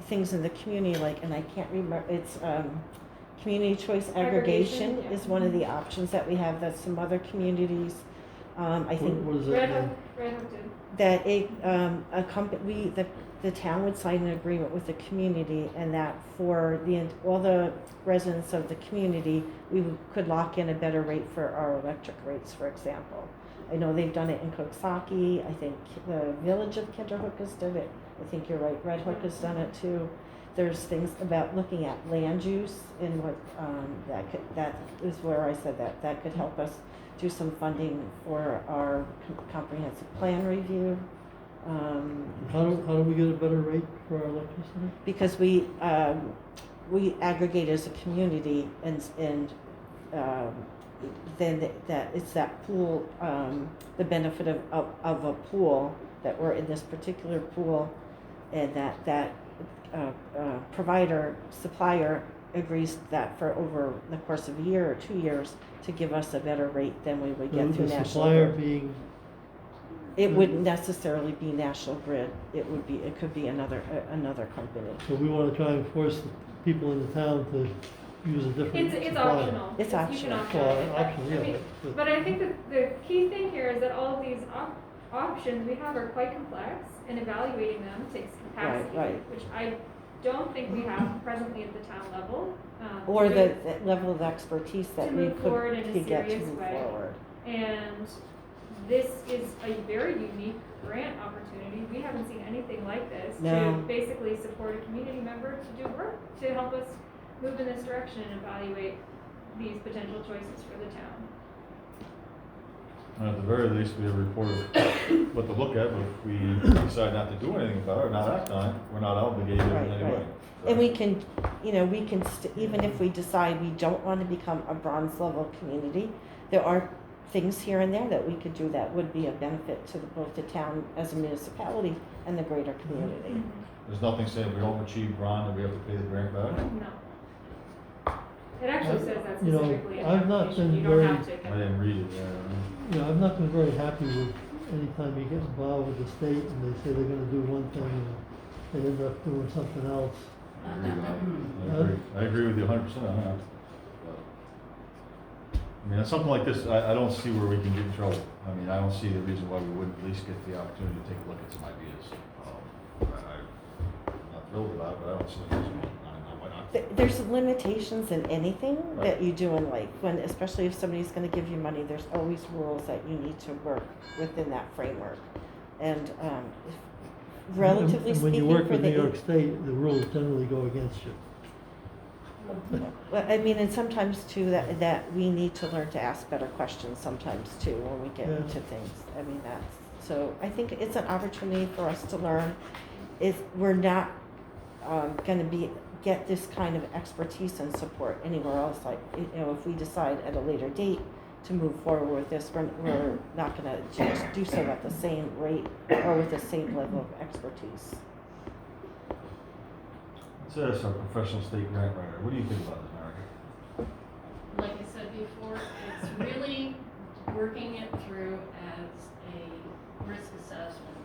things in the community, like, and I can't remember, it's, community choice aggregation Aggregation, yeah. is one of the options that we have, that some other communities, I think. What is that? Red Hook, Red Hook did. That a company, the town would sign an agreement with the community, and that for all the residents of the community, could lock in a better rate for our electric rates, for example. I know they've done it in Coxsackie. I think the village of Kinderhook has done it. I think you're right, Red Hook has done it too. There's things about looking at land use and what, that is where I said that could help us do some funding for our comprehensive plan review. How do we get a better rate for our electricity? Because we aggregate as a community, and then that it's that pool, the benefit of a pool, that we're in this particular pool, and that supplier agrees that for over the course of a year or 2 years to give us a better rate than we would get through The National supplier Grid. being, It wouldn't necessarily be National Grid. It could be another company. so we want to try and force the people in the town to use a different It's supplier. optional. It's You optional. can opt Well, out. optional, I yeah, mean, but- But I think that the key thing here is that all of these options we have are quite complex, and evaluating them takes capacity, right. which I don't think we have presently at the town level. Or to- the level of expertise that to we move forward in a could get to serious move way. forward. And this is a very unique grant opportunity. We haven't seen anything like this No. to basically support a community member to do work, to help us move in this direction and evaluate these potential choices for the town. And at the very least, we have a report of what to look at, but if we decide not to do anything about it, or not act on it, we're not obligated in Right, any right. way. And we can, even if we decide we don't want to become a bronze level community, there are things here and there that we could do that would be a benefit to both the town as a municipality and the greater community. There's nothing saying we don't achieve bronze that we have to pay the grant back. No. It actually says that You know, specifically in the I've not application. been You don't very- have to. I didn't read it, I've not been very happy with anytime you get involved with the state and they say they're gonna do one thing and they end up doing something else. I agree with you 100% on that. I mean, something like this, I don't see where we can get in trouble. I mean, I don't see the reason why we wouldn't at least get the opportunity to take a look at some ideas. I'm not thrilled about it, but I don't see the reason why not. There's limitations in anything Right. that you do in life, especially if somebody's going to give you money, there's always rules that you need to work within that framework. And relatively And when you speaking, work for with New the, York State, the rules generally go against you. well, I mean, and sometimes too, that we need to learn to ask better questions sometimes too, when we get Yeah. into things. I mean, so I think it's an opportunity for us to learn. We're not going to get this kind of expertise and support anywhere else. Like, if we decide at a later date to move forward with this, we're not going to just do so at the same rate or with the same level of expertise. Let's ask our professional state grant writer. What do you think about this, America? Like I said before, it's really working it through as a risk assessment,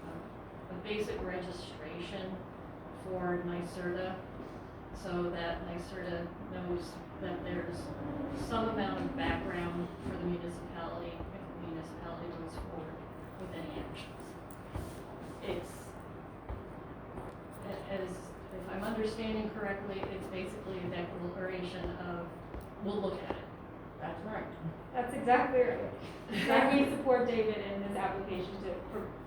a basic registration for NYSERDA, so that NYSERDA knows that there's some amount of background for the municipality if the municipality moves forward with any actions. It's, if I'm understanding correctly, it's basically a declaration of, we'll look at it. That's right. That's exactly right. And we support David in this application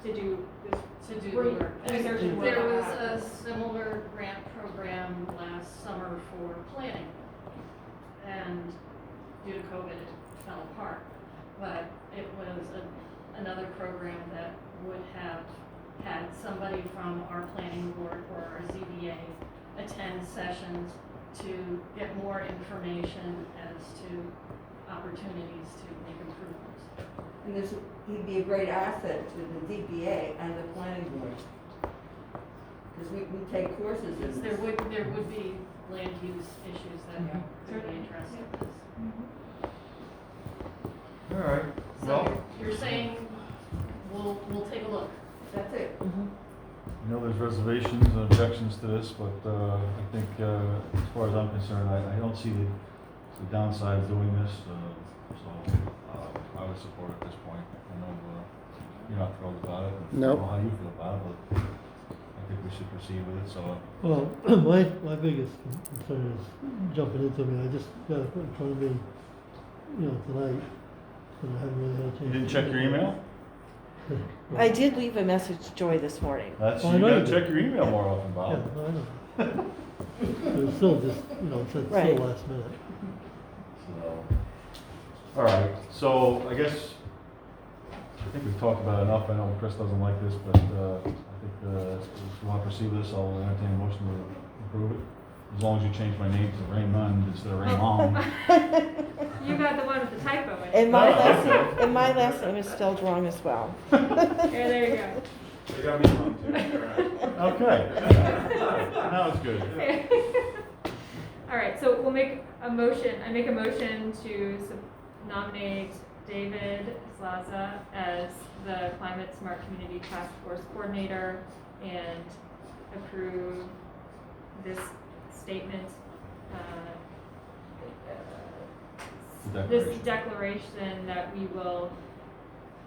to do this. To do the work. Research and work. There was a similar grant program last summer for planning. And due to COVID, it fell apart. But it was another program that would have had somebody from our planning board or our ZBA attend sessions to get more information as to opportunities to make improvements. And this, he'd be a great asset to the DPA and the planning board. Because we take courses in Because this. there would be land use issues that could be addressed with this. All right, So well, you're saying we'll take a look. That's it. I know there's reservations and objections to this, but I think as far as I'm concerned, I don't see the downside of doing this. So I would support it at this point. I know you're not thrilled about it. No. I don't know how you feel about it, but I think we should proceed with it, so. Well, my biggest concern is jumping into me. I just got it put in front of me, tonight, and I haven't really had a chance. You didn't check your email? I did leave a message to Joy this morning. That's, Oh, I you know gotta you did. check your email more often, Yeah, Bob. no, I know. But it's still just, it's still Right. last minute. So, all right, so I guess, I think we've talked about it enough. I know Chris doesn't like this, but I think if you want to proceed with this, I'll entertain a motion to approve it. As long as you change my name to Raymond instead of Raymond. You got the one with the typo in it. And my Oh, last okay. name, and my last name is spelled wrong as well. Yeah, there you go. They got me wrong too. All right. Okay. Now it's good. All right, so we'll make a motion, I make a motion to nominate David Slaza as the Climate Smart Community Task Force Coordinator and approve this statement, this declaration that we will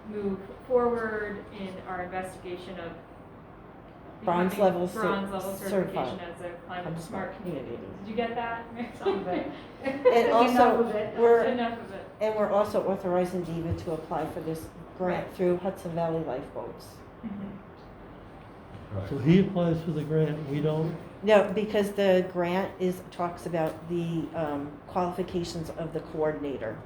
move forward in our investigation of Bronze becoming level bronze level certification certified. as a climate Climate smart smart community. community. Did you get that? Some of it. And Enough also, of it. we're, Enough of it. and we're also authorizing David to apply for this grant Right. through Hudson Valley Lifeboats. Right. So he applies for the grant, we don't? No, because the grant talks about the qualifications of the coordinator.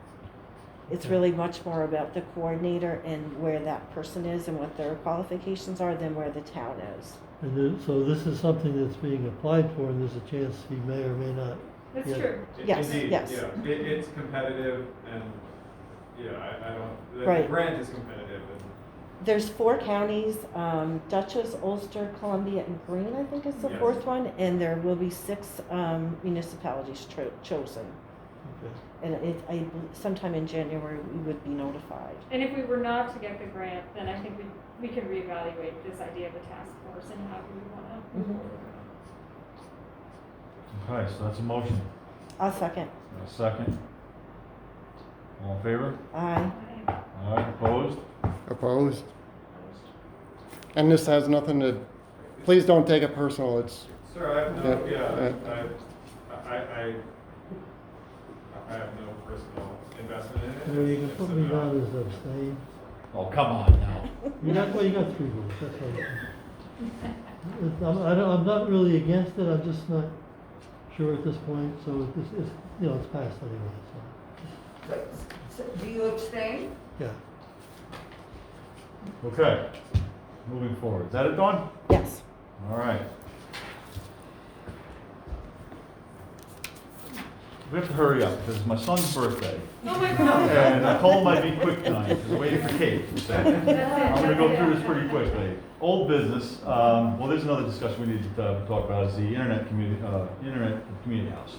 It's really much more about the coordinator and where that person is and what their qualifications are than where the town is. And so this is something that's being applied for, and there's a chance he may or may not. That's Yeah. true. Yes, Indeed, yes. Yeah, it's competitive and, I don't, the Right. grant is competitive and. There's 4 counties, Dutchess, Ulster, Columbia, and Greene, I think is the Yes. 4th one, and there will be 6 municipalities chosen. Okay. And sometime in January, we would be notified. And if we were not to get the grant, then I think we can reevaluate this idea of a task force and how we want to move Mhm. forward. Okay, so that's a motion. I'll second. A second. All in favor? Aye. All right, opposed? Opposed? And this has nothing to, please don't take it personal, it's, Sir, I have no, Yeah, I have no personal investment in it. Well, you can It's put me about- down as abstain. Oh, come on now. You got 3 votes, that's all. I'm not really against it, I'm just not sure at this point, so it's it's passed anyway, So, do you abstain? so, yeah. Okay, moving forward. Is that it, Dawn? Yes. All right. We have to hurry up because it's my son's birthday. Oh my God. And I told him I'd be quick tonight because I'm waiting for cake. So I'm going to go through this pretty quickly. Old business. Well, there's another discussion we need to talk about is the internet community house.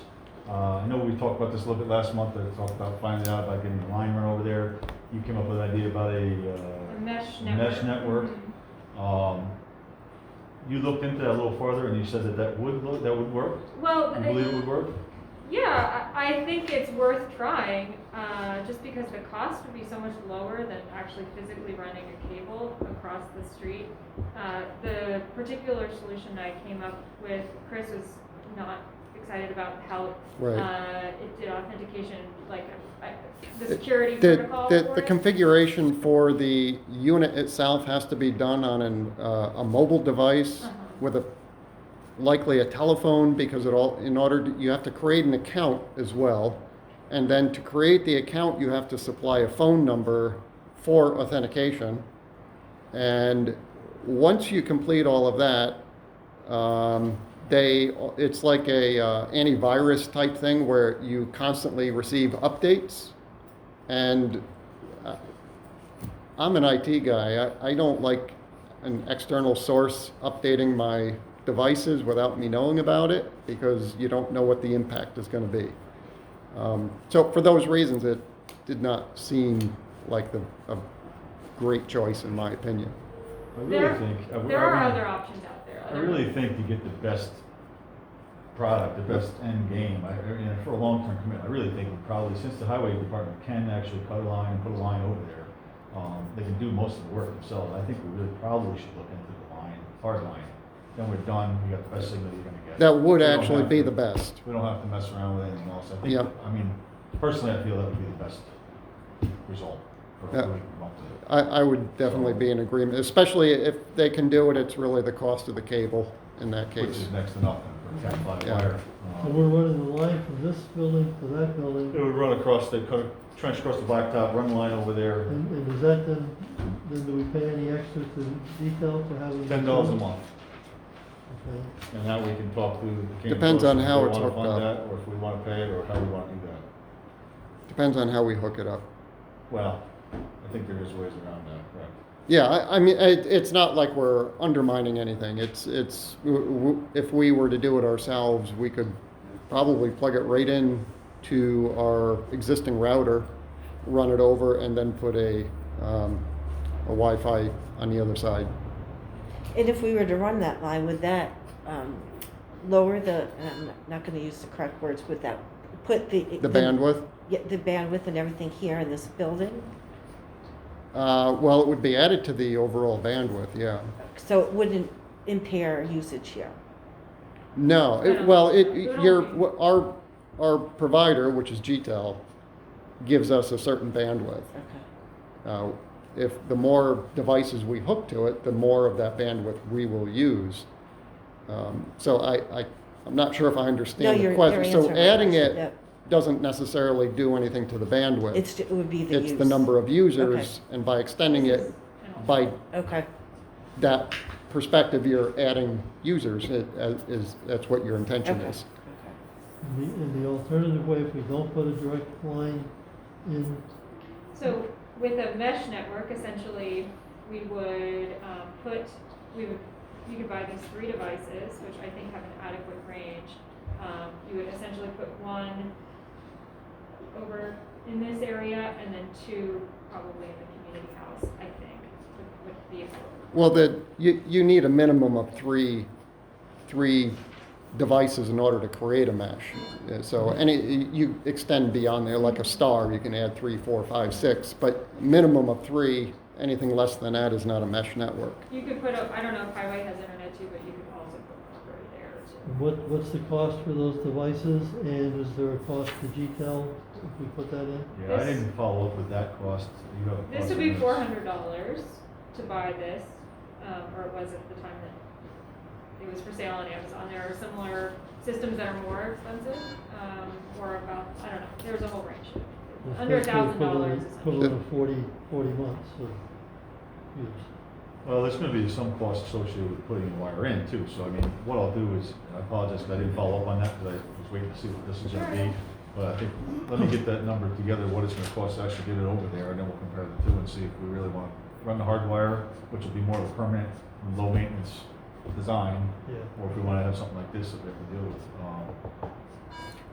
I know we talked about this a little bit last month. I talked about finding out about getting a line run over there. You came up with an idea about A mesh network. mesh network. Mhm. You looked into that a little further and you said that would work? Well, You believe it would work? yeah, I think it's worth trying, just because the cost would be so much lower than actually physically running a cable across the street. The particular solution I came up with, Chris was not excited about how right. it did authentication, like the security The, protocol the, for the it. configuration for the unit itself has to be done on a mobile device Uh-huh. with likely a telephone, because you have to create an account as well. And then to create the account, you have to supply a phone number for authentication. And once you complete all of that, it's like a antivirus type thing where you constantly receive updates. And I'm an IT guy. I don't like an external source updating my devices without me knowing about it, because you don't know what the impact is going to be. So for those reasons, it did not seem like a great choice in my opinion. I really think. There are other options out there. I really think to get the best product, the best end game, for a long-term commitment, I really think probably, since the highway department can actually cut a line and put a line over there, they can do most of the work themselves. I think we really probably should look into the line, hard line. Then we're done, we got the best signal you're gonna get. That would We don't actually have be to- the best. We don't have to mess around with anything else. I think, Yep. I mean, personally, I feel that would be the best result for Yeah. what we want to do. I would definitely be in agreement, especially if they can do it. It's really the cost of the cable in that Which case. is next to nothing for Cat 5 Yeah. wire. So we're running the line from this building to that It building, would run across the, cut a trench across the blacktop, run the line over there, and is that then do we pay any extra to detail for having? $10 a month. Okay. And now we can talk to the King. Depends on how it's If we hooked wanna fund up. that, or if we wanna pay it, or how we wanna do that. Depends on how we hook it up. Well, I think there is ways around that, correct? Yeah, I mean, it's not like we're undermining anything. If we were to do it ourselves, we could probably plug it right in to our existing router, run it over, and then put a Wi-Fi on the other side. And if we were to run that line, would that lower the, and I'm not gonna use the correct words, would that put the Bandwidth? Yeah, the bandwidth and everything here in this building? Well, it would be added to the overall bandwidth, yeah. So it wouldn't impair usage here? No, our provider, which is GTEL, gives us a certain bandwidth. Okay. If the more devices we hook to it, the more of that bandwidth we will use. So I'm not sure if I understand the you're question. So answering my adding question, it yep. doesn't necessarily do anything to the bandwidth. It would be the use. It's the number of users, and by extending it, by Okay, that perspective, you're adding users. That's what your intention Okay. is. okay. In the alternative way, if we don't put a direct line in, So with a mesh network, essentially, we would you could buy these 3 devices, which I think have an adequate range. You would essentially put one over in this area and then 2 probably in the community house, I think, would be appropriate. Well, you need a minimum of three devices in order to create a mesh. So you extend beyond there, like a star, you can add 3, 4, 5, 6, but minimum of 3. Anything less than that is not a mesh network. You could put I don't know if Highway has internet too, but you could also put copper there too. what's the cost for those devices, and is there a cost to GTEL if we put that in? Yeah, I This- didn't follow up with that cost. You have a This cost would be on $400 to buy this, or it was at the time that it was for sale on Amazon. There are similar systems that are more expensive, or about, I don't know, there's a whole range. It's Under basically $1,000 is Equivalent of 40 months of use. Well, there's gonna be some cost associated with putting the wire in too, so I mean, what I'll do is, I apologize if I didn't follow up on that, because I was waiting to see what this is gonna be. But I think, let me get that number together, what it's gonna cost to actually get it over there, and then we'll compare the two and see if we really wanna run the hard wire, which will be more of a permanent, low maintenance design, Yeah. or if we wanna have something like this that we can deal with.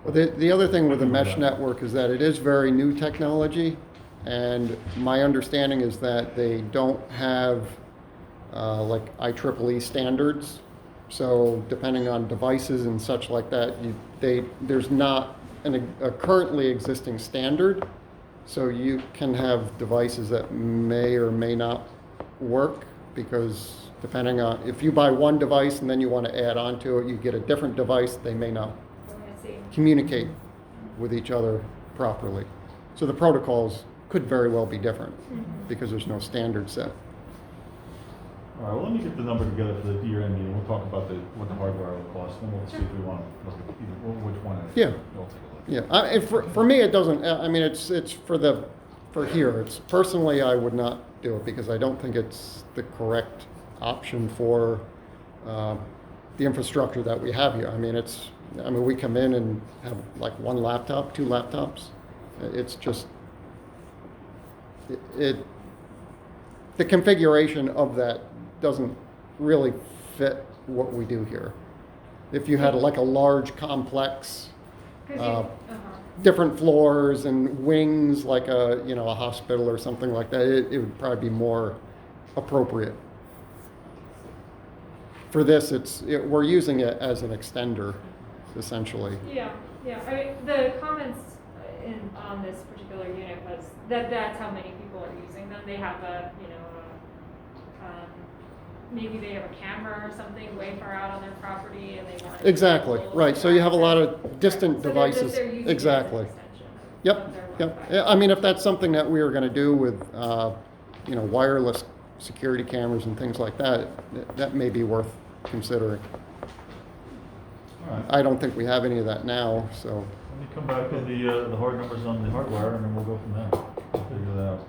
Well, the other thing with the mesh network is that it is very new technology, and my understanding is that they don't have like IEEE standards. So depending on devices and such like that, there's not a currently existing standard. So you can have devices that may or may not work, because depending on, if you buy one device and then you want to add on to it, you get a different device, they may not I see. communicate with each other properly. So the protocols could very well be different because there's no standard set. All right, well, let me get the number together for the year-end meeting, we'll talk about what the hardware will cost, and we'll see if we want to look at which one. Yeah. We'll take a look. Yeah, and for me, it doesn't, I mean, it's for here. It's personally, I would not do it because I don't think it's the correct option for the infrastructure that we have here. I mean, we come in and have like one laptop, two laptops. It's just, the configuration of that doesn't really fit what we do here. If you had like a large complex, 'Cause different floors and wings, like a hospital or something like that, it would probably be more appropriate. For this, we're using it as an extender, essentially. Yeah, I mean, the comments on this particular unit was that that's how many people are using them. They have maybe they have a camera or something way far out on their property and they want to. Exactly, right. So you have a lot of distant So devices. they're using it as an Exactly. extension of Yep, their yep. Wi-Fi. I mean, if that's something that we were going to do with, wireless security cameras and things like that, that may be worth considering. All right. I don't think we have any of that now, so. Let me come back with the hard numbers on the hardware, and then we'll go from there. We'll figure that out.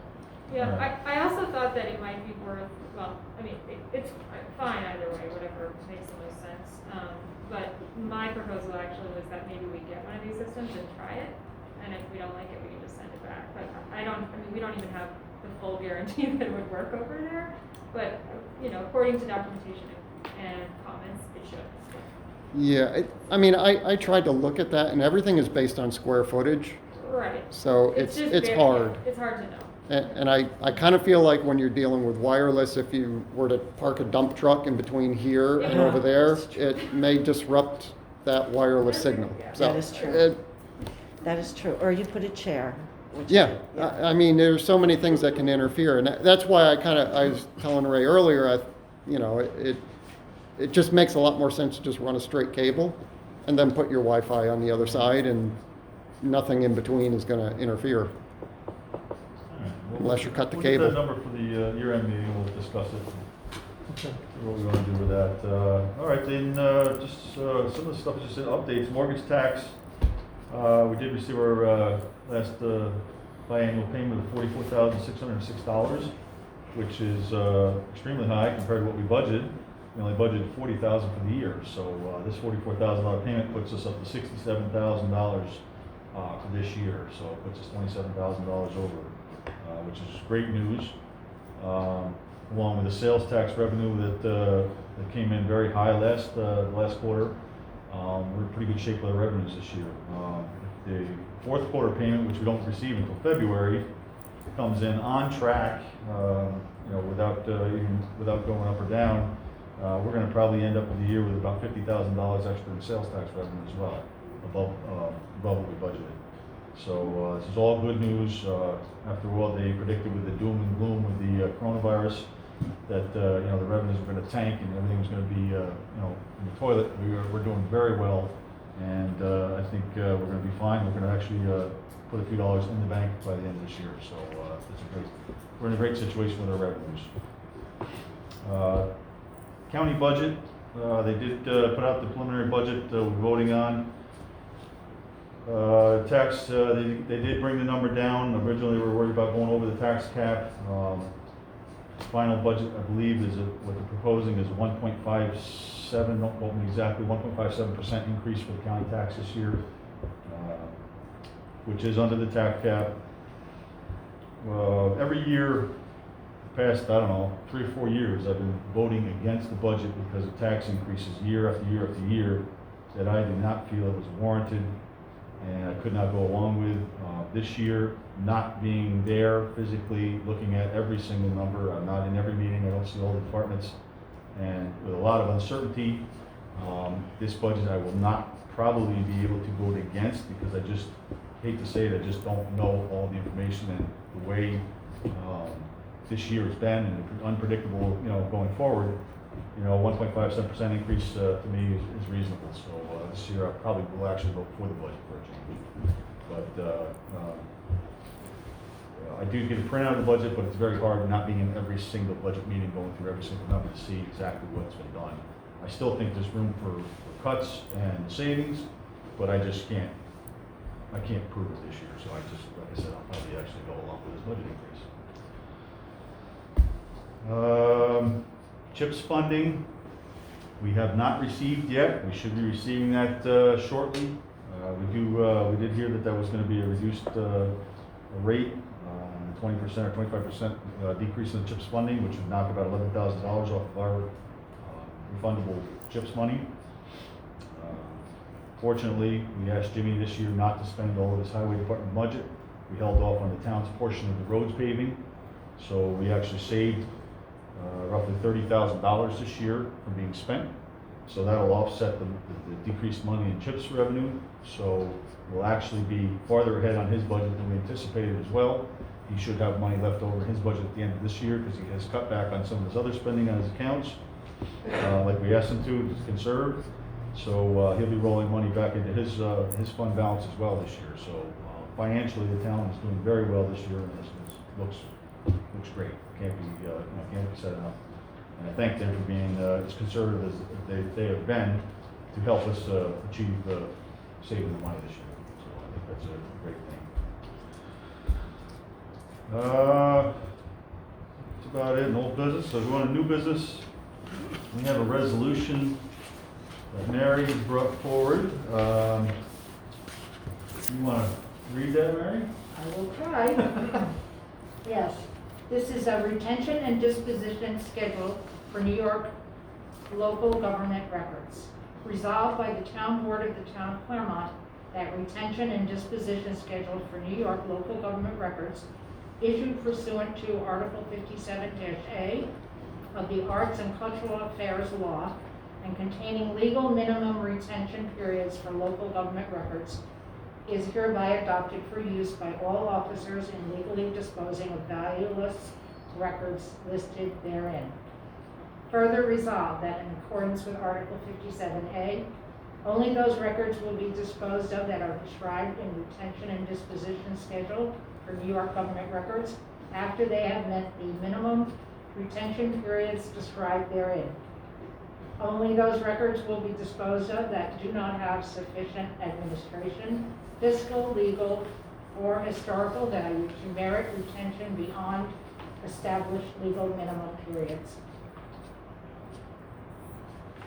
Yeah, Alright. I also thought that it might be worth, well, I mean, it's fine either way, whatever makes the most sense. But my proposal actually was that maybe we get one of these systems and try it, and if we don't like it, we can just send it back. But we don't even have the full guarantee that it would work over there. But, according to documentation and comments, it should. Yeah, I tried to look at that, and everything is based on square footage, Right. so just it's very- hard. It's hard to know. And I kind of feel like when you're dealing with wireless, if you were to park a dump truck in between here and Yeah, over there, that's true. it may disrupt that wireless signal. Yeah. So, That is true. That is true. Or you put a chair. which- Yeah, I mean, there's so many things that can interfere, and that's why I was telling Ray earlier, it just makes a lot more sense to just run a straight cable and then put your Wi-Fi on the other side, and nothing in between is going to interfere. All right. Well, Unless you cut the we'll cable. get that number for the year-end meeting, we'll discuss it, Okay. see what we want to do with that. All right, then, just some of the stuff, just updates, mortgage tax. We did receive our last biannual payment of $44,606, which is extremely high compared to what we budgeted. We only budgeted $40,000 for the year, so this $44,000 payment puts us up to $67,000 for this year. So it puts us $27,000 over, which is great news. Along with the sales tax revenue that came in very high last quarter, we're in pretty good shape with our revenues this year. The fourth quarter payment, which we don't receive until February, comes in on track. Without going up or down. We're going to probably end up the year with about $50,000 extra in sales tax revenue as well, above what we budgeted. So this is all good news. After all, they predicted with the doom and gloom with the coronavirus that the revenues were going to tank and everything was going to be in the toilet. We're doing very well, and I think we're going to be fine. We're going to actually put a few dollars in the bank by the end of this year. So we're in a great situation with our revenues. County budget, they did put out the preliminary budget we're voting on. Tax, they did bring the number down. Originally, we were worried about going over the tax cap. Final budget, I believe, what they're proposing is 1.57, don't quote me exactly, 1.57% increase for the county tax this year, which is under the tax cap. Every year, past, 3 or 4 years, I've been voting against the budget because of tax increases year after year after year that I did not feel it was warranted and I could not go along with. This year, not being there physically, looking at every single number, I'm not in every meeting, I don't see all the departments, and with a lot of uncertainty, this budget I will not probably be able to vote against because I just hate to say it, I just don't know all the information and the way this year has been and unpredictable, going forward. 1.57% increase to me is reasonable. So this year I probably will actually vote for the budget for a change. But I do get a printout of the budget, but it's very hard not being in every single budget meeting, going through every single number to see exactly what's been done. I still think there's room for cuts and savings, but I just can't. I can't prove it this year. So like I said, I'll probably actually go along with this budget increase. CHIPS funding, we have not received yet. We should be receiving that shortly. We did hear that that was going to be a reduced rate, 20% or 25% decrease in the CHIPS funding, which would knock about $11,000 off of our refundable CHIPS money. Fortunately, we asked Jimmy this year not to spend all of his highway department budget. We held off on the town's portion of the roads paving, so we actually saved roughly $30,000 this year from being spent. So that'll offset the decreased money in CHIPS revenue. So we'll actually be farther ahead on his budget than we anticipated as well. He should have money left over in his budget at the end of this year because he has cut back on some of his other spending on his accounts, like we asked him to conserve. So he'll be rolling money back into his fund balance as well this year. So financially, the town is doing very well this year, and this looks great. Can't be said enough. And I thank them for being as conservative as they have been to help us achieve saving the money this year. So I think that's a great thing. That's about it in old business. So if you want a new business, we have a resolution that Mary brought forward. You want to read that, Mary? I will try. Yes, this is a retention and disposition schedule for New York local government records. Resolved by the Town Board of the Town of Claremont that retention and disposition schedule for New York local government records issued pursuant to Article 57-A of the Arts and Cultural Affairs Law and containing legal minimum retention periods for local government records is hereby adopted for use by all officers in legally disposing of valueless records listed therein. Further resolved that in accordance with Article 57A, only those records will be disposed of that are described in retention and disposition schedule for New York government records after they have met the minimum retention periods described therein. Only those records will be disposed of that do not have sufficient administration, fiscal, legal, or historical value to merit retention beyond established legal minimum periods.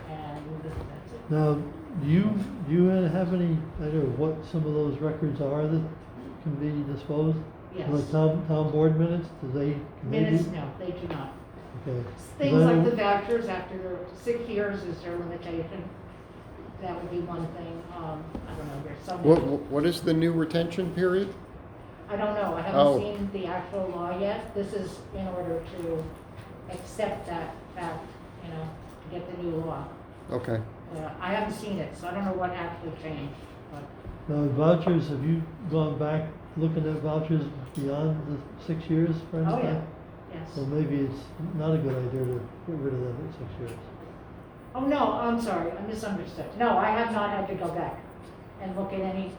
And that's it. Now, do you have any idea of what some of those records are that can be disposed? Yes. Like town board minutes, do they? Minutes, no, they do not. Okay. Things like the vouchers after 6 years is their limitation. That would be one thing. I don't know, there's so many. What is the new retention period? I don't know, I haven't seen the actual law yet. This is in order to accept that fact, to get the new law. Okay. I haven't seen it, so I don't know what actually changed, but Now, vouchers, have you gone back looking at vouchers beyond the 6 years, for instance? oh yeah, yes. So maybe it's not a good idea to get rid of them at 6 years. Oh, no, I'm sorry, I misunderstood. No, I have not had to go back and look at any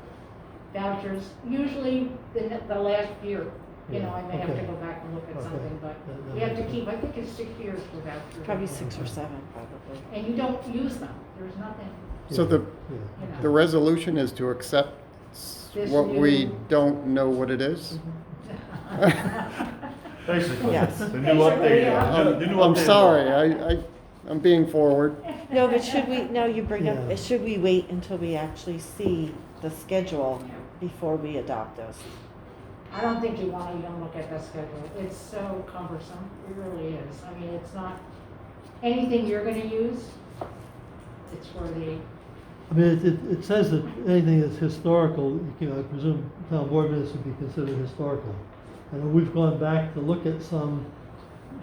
vouchers. Usually, the last year, I may have to okay. go back and look at Okay. something, but That we have to makes keep, I think it's 6 years for vouchers. Probably 6 or 7, probably. And you don't use them, there's nothing, So Yeah. the resolution is to accept This what we new- don't know what it is? Basically, Yes. the new update. The new I'm updated sorry, law. I'm being forward. No, but should we, now you bring Yeah. up, should we wait until we actually see the schedule before we adopt this? I don't think you want to even look at that schedule. It's so cumbersome. It really is. I mean, it's not anything you're going to use. It's for the, I mean, it says that anything that's historical, I presume town board minutes would be considered historical. And we've gone back to look at some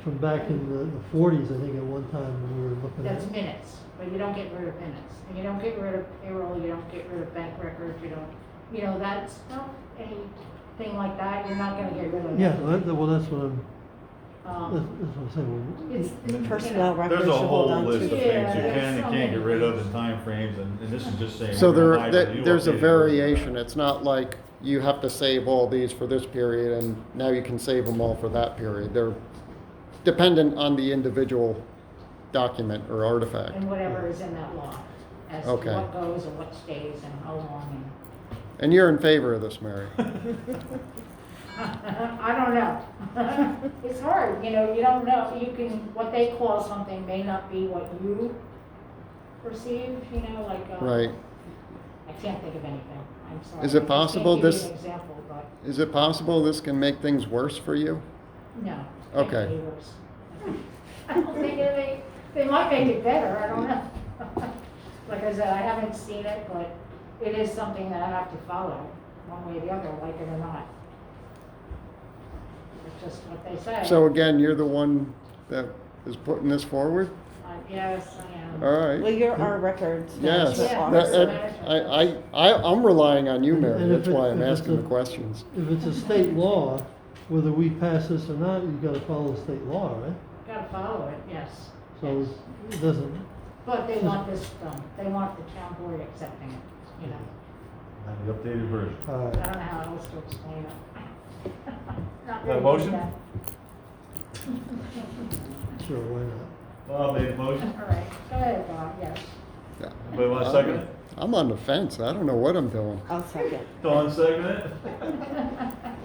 from back in the 40s, I think, at one time when we were looking at. that's minutes, but you don't get rid of minutes. And you don't get rid of payroll, you don't get rid of bank records, you don't, that's not anything like that. You're not going to get rid of Yeah, that. well, that's what I'm Um, saying. It's, Personnel records There's a should hold whole on list of to. things Yeah, you there's can and so can't get many rid of things. in timeframes, and this is just saying. So we're gonna buy the new there's a updated variation. version. It's not like you have to save all these for this period and now you can save them all for that period. They're dependent on the individual document or artifact. and whatever is in that law as to Okay. what goes and what stays and how long. And you're in favor of this, Mary? I don't know. It's hard, you know, you don't know, you can, what they call something may not be what you perceive, you know, like, Right. I can't think of anything, I'm sorry. Is it I just possible can't give this- you an example, but, Is it possible this can make things worse for you? no. Okay. Can't be worse. I don't think they might make it better, I don't know. Like I said, I haven't seen it, but it is something that I have to follow, one way or the other, like it or not. It's just what they say. So again, you're the one that is putting this forward? Yes, I am. All Well, right. you're our records Yes. management Yeah. officer. I'm relying on you, And Mary. if That's why I'm if it's asking a- the questions. If it's a state law, whether we pass this or not, you gotta follow the state law, right? Gotta follow it, yes. So it doesn't, But they want this done, they want the town board accepting it, you know. And the updated version. I don't know how else to explain it. Not Got a really motion? that. sure, why not? Bob made a motion. All right, go ahead, Bob, yes. Yeah. Anybody want to second it? I'm on the fence. I don't know what I'm doing. I'll second. Dawn second it.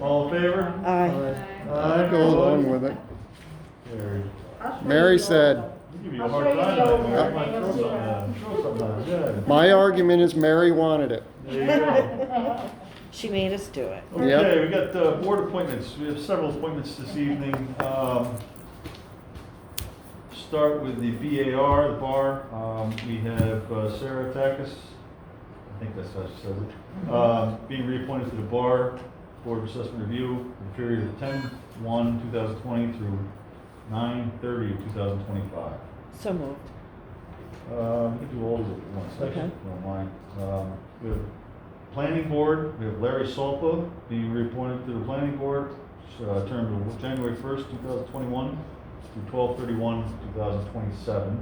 All in favor? Aye. I'll go along with it. Carried. I'll show Mary you said- all Give you a I'll hard show you time. the old man. one, I and might you'll throw see something that. at him. Throw something at him, yeah. My argument is Mary wanted it. There you go. She made us do it. Yep. Okay, we got board appointments. We have several appointments this evening. Start with the BAR, the bar. We have Sarah Takis, I think that's how she says it, being reappointed to the bar Board of Assessment Review for the period of 10/1/2020 through 9/30/2025. So moved. We can do all of it at once, Okay. if you don't mind. We have Planning Board, we have Larry Solpa being reappointed to the Planning Board, term of January 1st, 2021 through 12/31/2027.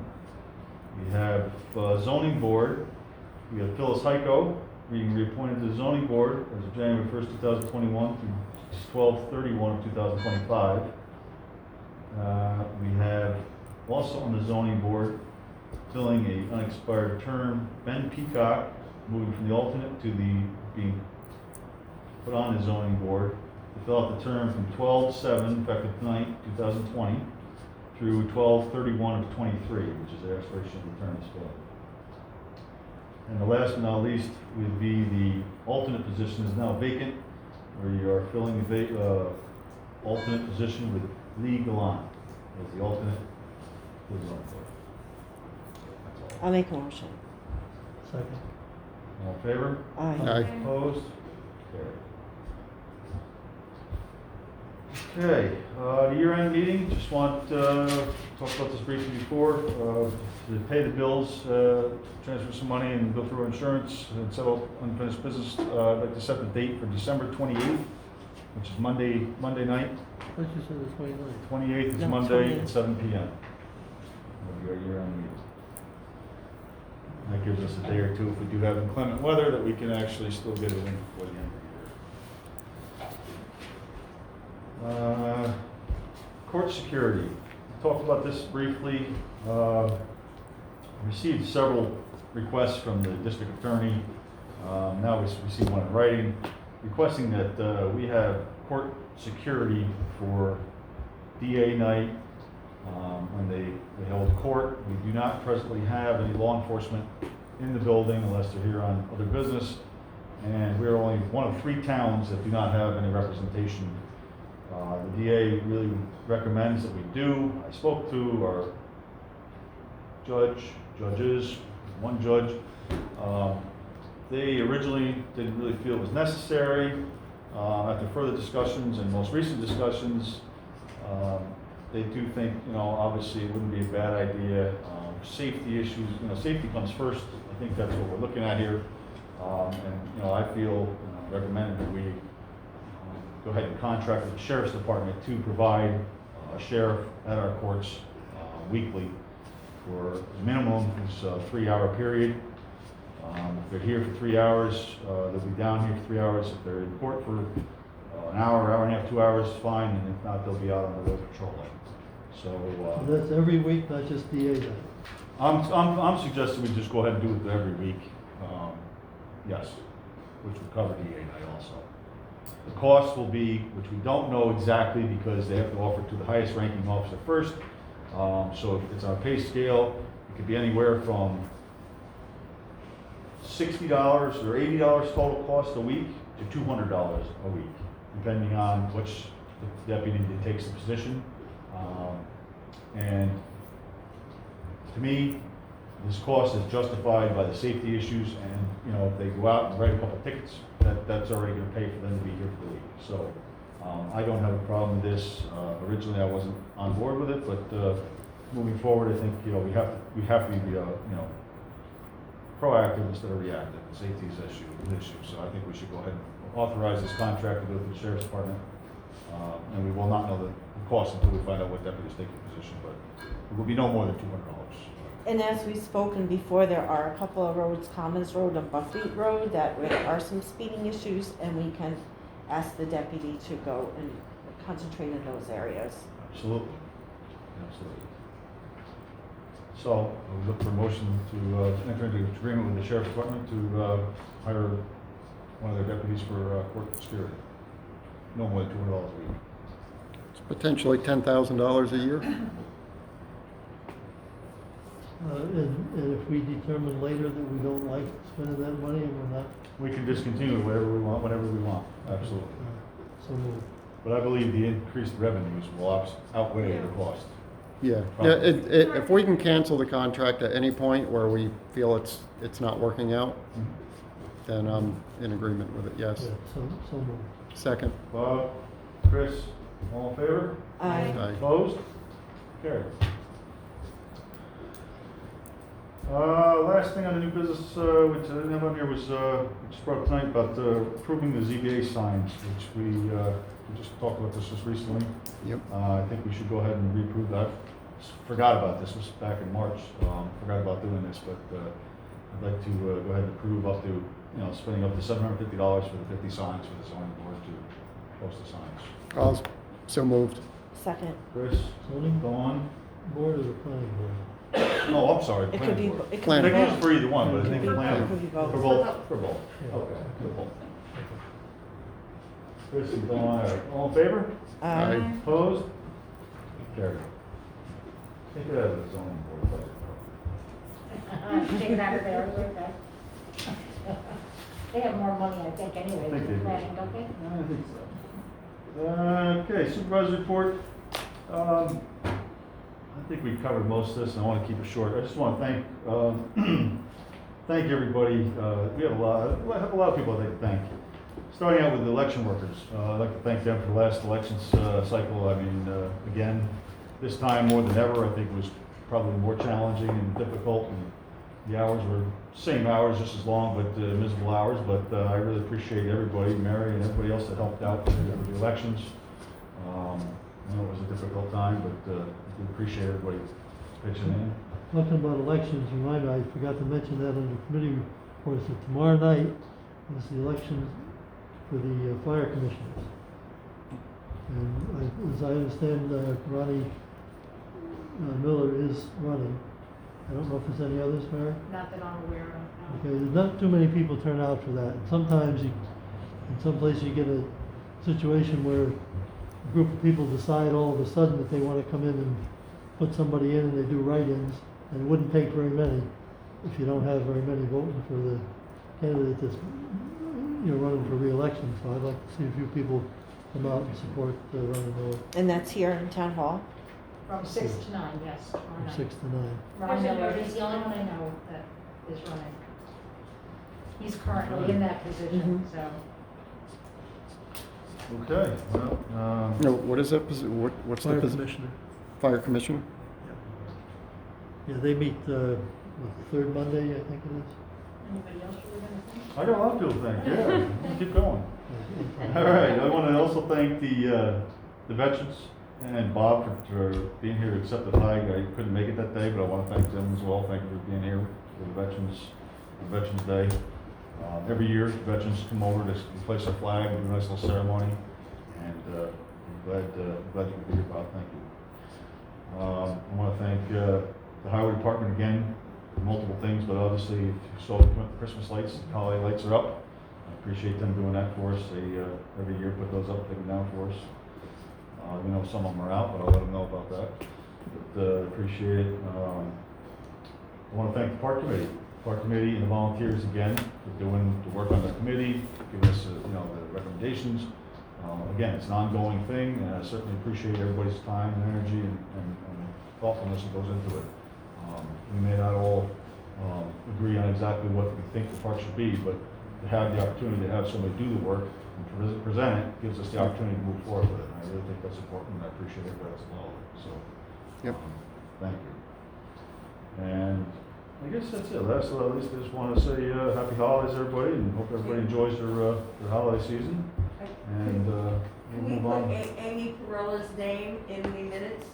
We have Zoning Board, we have Phyllis Heiko being reappointed to the Zoning Board as of January 1st, 2021 through 12/31/2025. We have also on the Zoning Board, filling a unexpired term, Ben Peacock, moving from the alternate to the, being put on the Zoning Board to fill out the term from 12/7, effective tonight, 2020, through 12/31/23, which is the expiration of the term as well. And the last but not least would be the alternate position is now vacant, where you are filling the alternate position with Lee Gallant as the alternate for the Zoning Board. That's all. I'll make a motion. Second. All in favor? Aye. Aye. Opposed? Carried. Okay, the year-end meeting, just want to talk about this briefly before. To pay the bills, transfer some money and go through our insurance and settle unfinished business. I'd like to set the date for December 28th, which is Monday night. I thought you said the 29th. 28th is No, Monday 28th. at 7 p.m. Will be our year-end meeting. That gives us a day or two if we do have inclement weather that we can actually still get it in before the end of the year. Court security. We talked about this briefly. Received several requests from the district attorney. Now we received one in writing requesting that we have court security for DA night. When they hold court, we do not presently have any law enforcement in the building unless they're here on other business. And we're only one of 3 towns that do not have any representation. The DA really recommends that we do. I spoke to our judges, one judge. They originally didn't really feel it was necessary. After further discussions and most recent discussions, they do think, obviously it wouldn't be a bad idea. Safety issues, safety comes first. I think that's what we're looking at here. I feel, recommended that we go ahead and contract with the Sheriff's Department to provide a sheriff at our courts weekly for the minimum is a 3-hour period. If they're here for 3 hours, they'll be down here for 3 hours. If they're in court for an hour and a half, 2 hours, fine, and if not, they'll be out on the road patrolling. So that's every week, not just DA night. I'm suggesting we just go ahead and do it every week. Yes, which would cover DA night also. The cost will be, which we don't know exactly because they have to offer it to the highest ranking officer first. So it's on a pay scale. It could be anywhere from $60 or $80 total cost a week to $200 a week, depending on which deputy that takes the position. And to me, this cost is justified by the safety issues, and you know, if they go out and write a couple tickets, that's already going to pay for them to be here for the week. So I don't have a problem with this. Originally, I wasn't on board with it, but moving forward, I think we have to be proactive instead of reactive. Safety is an issue. So I think we should go ahead and authorize this contract to go to the sheriff's department, and we will not know the cost until we find out what deputies take the position, but it will be no more than $200. And as we've spoken before, there are a couple of roads, Commons Road and Buckbeat Road, that there are some speeding issues, and we can ask the deputy to go and concentrate in those areas. Absolutely. So we look for a motion to enter into agreement with the sheriff's department to hire one of their deputies for court security. No more than $200 a week. It's potentially $10,000 a year. And if we determine later that we don't like spending that money and we're not, We can discontinue it whenever we want, absolutely. so moved. But I believe the increased revenues will outweigh the cost. Yeah, if we can cancel the contract at any point where we feel it's not working out, then I'm in agreement with it, yes. Yeah, so moved. Second. Bob, Chris, all in favor? Aye. Aye. Opposed? Carried. Last thing on the new business, which I didn't have on here, was just brought up tonight about approving the ZBA signs, which we just talked about this just recently. Yep. I think we should go ahead and reapprove that. Forgot about this. This was back in March. Forgot about doing this, but I'd like to go ahead and approve up to, spending up to $750 for the 50 signs for the zoning board to post the signs. So moved. Second. Chris, Zoning Dawn. board or the planning board? No, I'm sorry. It could planning be, board. it could Planning be They can both. use for either one, but I think It the planning. could be both. For both? For both. Yeah. Okay, for both. Chris and Dawn, all right. All in favor? Aye. Opposed? Carried. Take it out of the zoning board budget. Take it out of there, okay. They have more money, I think, anyway, I think they than do. planning, don't they? I think so. Okay, supervisor report. I think we've covered most of this, and I want to keep it short. I just want to thank everybody. We have a lot of people I'd like to thank. Starting out with the election workers, I'd like to thank them for the last elections cycle. I mean, again, this time more than ever, I think it was probably more challenging and difficult, and the hours were same hours, just as long, but miserable hours. But I really appreciate everybody, Mary and everybody else that helped out with the elections. I know it was a difficult time, but we appreciate everybody pitching in. Talking about elections, remind me, I forgot to mention that under committee reports, that tomorrow night is the election for the fire commissioners. And as I understand, Ronnie Miller is running. I don't know if there's any others, Mary? Not that I'm aware of, no. Okay, there's not too many people turn out for that. Sometimes in some places you get a situation where a group of people decide all of a sudden that they want to come in and put somebody in, and they do write-ins, and it wouldn't take very many if you don't have very many voting for the candidate that's running for re-election. So I'd like to see a few people come out and support Ronnie Miller And that's here in Town Hall? From 6 to 9, yes, tomorrow from night. 6 to 9. Ron Miller is the only one I know that is running. He's currently in that position, so. Okay, well, No, what is that what's the Fire position? commissioner. Fire commissioner? Yeah, they meet the third Monday, I think it is. Anybody else you were gonna think? I got a lot to thank, yeah, keep going. All right, I want to also thank the veterans and Bob for being here to accept the flag. I couldn't make it that day, but I want to thank them as well. Thank you for being here for the Veterans Day. Every year, veterans come over to place their flag and do a nice little ceremony, and I'm glad you could be here, Bob. Thank you. I want to thank the Highway Department again for multiple things, but obviously, if you saw the Christmas lights, the holiday lights are up. appreciate them doing that for us. They, every year put those up, take them down for us. We know some of them are out, but I'll let them know about that. But, appreciate it. I want to thank the park committee. Park committee and the volunteers again for doing the work on the committee, giving us, you know, the recommendations. Again, it's an ongoing thing, and I certainly appreciate everybody's time and energy and thoughtfulness that goes into it. We may not all agree on exactly what we think the park should be, but to have the opportunity to have somebody do the work and present it gives us the opportunity to move forward with it. And I really think that's important, and I appreciate everybody's involved. So, Yep. Thank you. And I guess that's it. Last but not least, I just want to say happy holidays, everybody, and hope everybody enjoys their holiday season. And we'll Can we move put on. Amy Perella's name in the minutes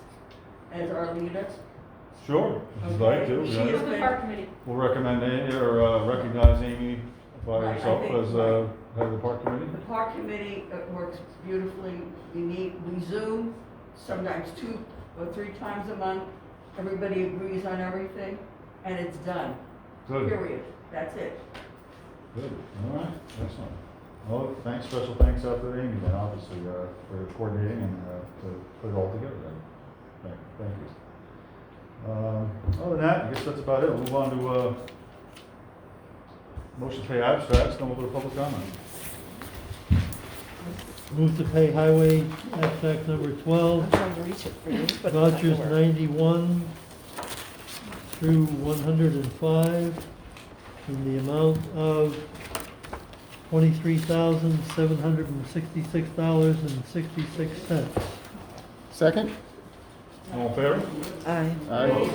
as our leader? Sure, if you'd like to. She yeah. is- For the park committee. We'll recommend Amy or recognize Amy by Right, I herself think, as right. head of the park committee. The park committee works beautifully. We Zoom sometimes 2 or 3 times a month. Everybody agrees on everything, and it's done. Good. Period. That's it. Good. All right. Excellent. Well, thanks, special thanks out to Amy then, obviously, for coordinating and to put it all together then. Thank you. Other than that, I guess that's about it. We'll move on to motion to pay abstracts, then we'll go to public comment. Move to pay highway abstract number 12, I'm trying to reach it for you, but it's not gonna vouchers work. 91 through 105 in the amount of $23,766.66. Second? All in favor? Aye. Aye.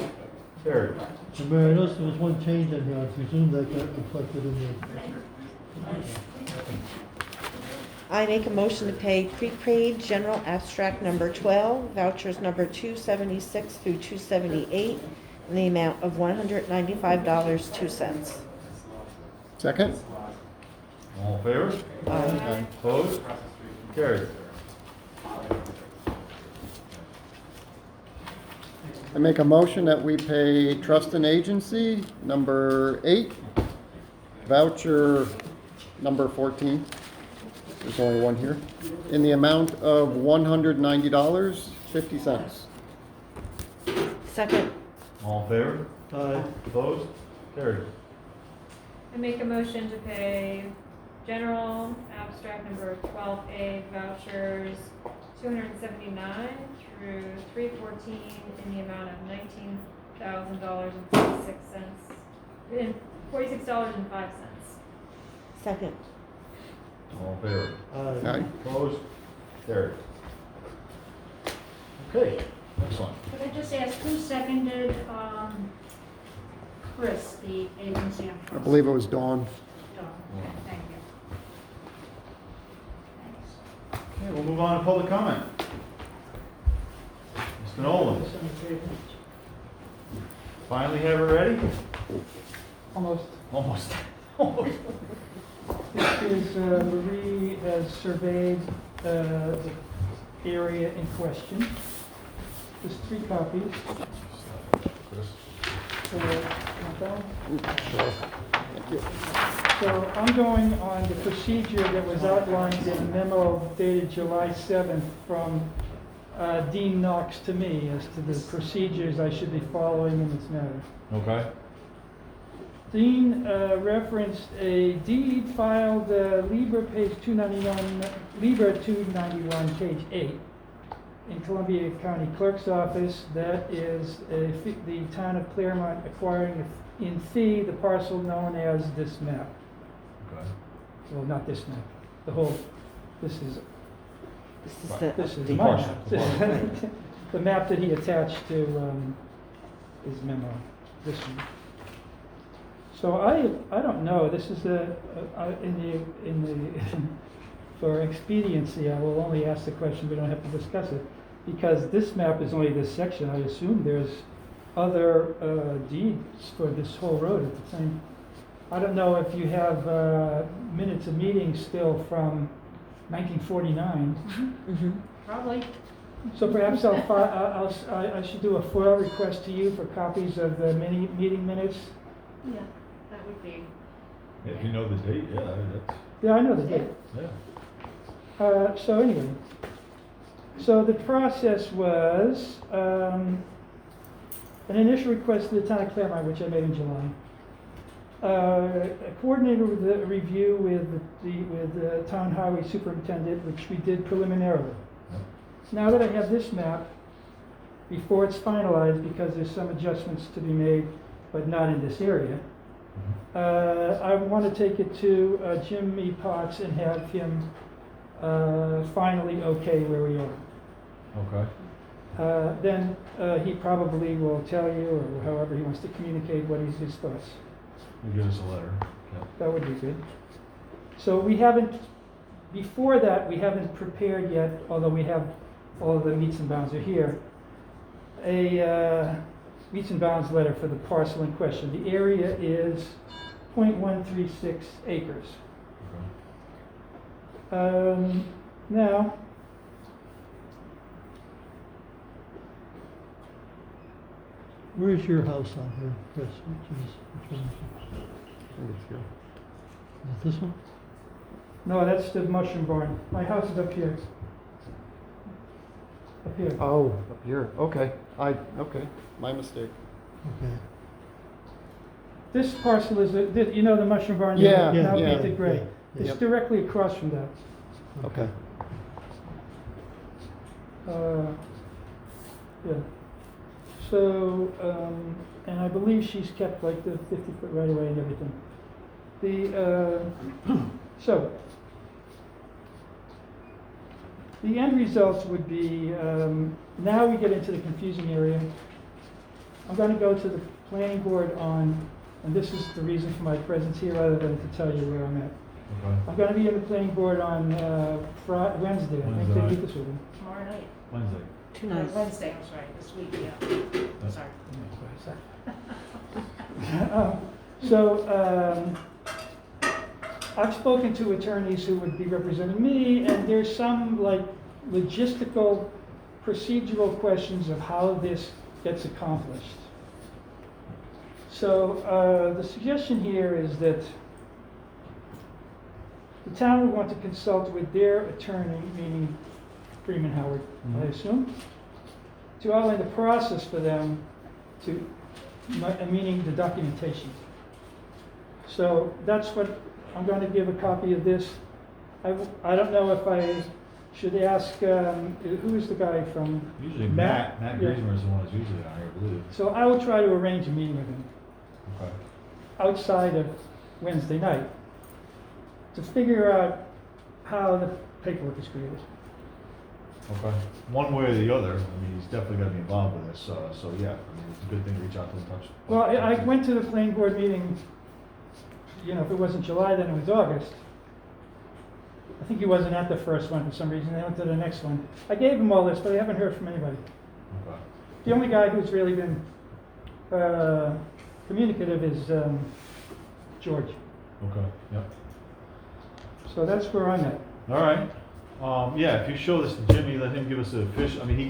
Carried. And Mayor, I noticed there was one change on here, I presume that got reflected in the, I make a motion to pay prepaid general abstract number 12, vouchers number 276 through 278, in the amount of $195.02. Second? All in favor? Aye. Opposed? Carried. I make a motion that we pay trust and agency number 8, voucher number 14, there's only one here, in the amount of $190.50. Second. All in favor? aye. Opposed? Carried. I make a motion to pay general abstract number 12A vouchers 279 through 314 in the amount of $19,046.05. Second. All in favor? Aye. Aye. Opposed? Carried. Okay, excellent. Could I just ask, who seconded, Chris, the agency on I trust? believe it was Dawn. Dawn. Okay, thank you. Thanks. Okay, we'll move on to public comment. Mr. Nolan, finally have it ready? Almost. Almost. Almost. This is, Marie has surveyed the area in question. There's 3 copies. So, so I'm going on the procedure that was outlined in a memo dated July 7th from Dean Knox to me as to the procedures I should be following in this matter. Okay. Dean referenced a deed filed Libra page 291, Libra 291, page 8, in Columbia County Clerk's Office. That is the town of Claremont acquiring in fee the parcel known as this map. Okay. Well, not this map. The whole. This is This is the my parcel, map. the parcel. The map that he attached to his memo. This one. So I don't know. This is for expediency, I will only ask the question. We don't have to discuss it because this map is only this section. I assume there's other deeds for this whole road at the time. I don't know if you have minutes of meetings still from 1949. Probably. So perhaps I should do a FOIL request to you for copies of the meeting minutes. Yeah, that would be If you know the date, yeah, that's, Yeah, I know the date. yeah. So anyway, so the process was, an initial request to the town of Claremont, which I made in July. Coordinated with the review with the town highway superintendent, which we did preliminarily. Now that I have this map, before it's finalized, because there's some adjustments to be made, but not in this area, I want to take it to Jim E. Potts and have him finally okay where we are. Okay. Then he probably will tell you, or however he wants to communicate what is his thoughts. You give us a letter. Yeah. That would be good. So we haven't, before that, we haven't prepared yet, although we have all the meets and bounds are here, a meets and bounds letter for the parcel in question. The area is 0.136 acres. Okay. Now, Where's your house on here, Chris? Which one is it? Is it this one? no, that's the mushroom barn. My house is up here. Up here. Oh, up here, okay, okay, my mistake. Okay. This parcel is, you know the mushroom barn? Yeah, Now yeah, painted gray. yeah, It's Yep. directly across from that. Okay. Yeah. So, and I believe she's kept like the 50-foot right away and everything. So, the end results would be, now we get into the confusing area. I'm gonna go to the planning board on, and this is the reason for my presence here rather than to tell you where I'm at. Okay. I'm gonna be in the planning board on, Wednesday, I think Wednesday they night. meet this weekend. Tomorrow night. Wednesday. Too nice. Wednesday, I'm sorry, this week, yeah. Sorry. So, I've spoken to attorneys who would be representing me, and there's some like logistical, procedural questions of how this gets accomplished. So, the suggestion here is that the town would want to consult with their attorney, meaning Freeman Howard, I assume, to outline the process for them to, meaning the documentation. So that's what, I'm going to give a copy of this. I don't know if I should ask, who is the guy from? Usually Matt Yeah. Griezmer is the one that's usually on here, I believe. So I will try to arrange a meeting with him Okay. outside of Wednesday night to figure out how the paperwork is created. Okay. One way or the other, I mean, he's definitely got to be involved with this, so yeah, I mean, it's a good thing to reach out to him. Well, I went to the planning board meeting, you know, if it wasn't July, then it was August. I think he wasn't at the first one for some reason, I went to the next one. I gave him all this, but I haven't heard from anybody. Okay. The only guy who's really been communicative is George. Okay, yep. So that's where I'm at. All right. Yeah, if you show this to Jimmy, let him give us a fish. I mean, he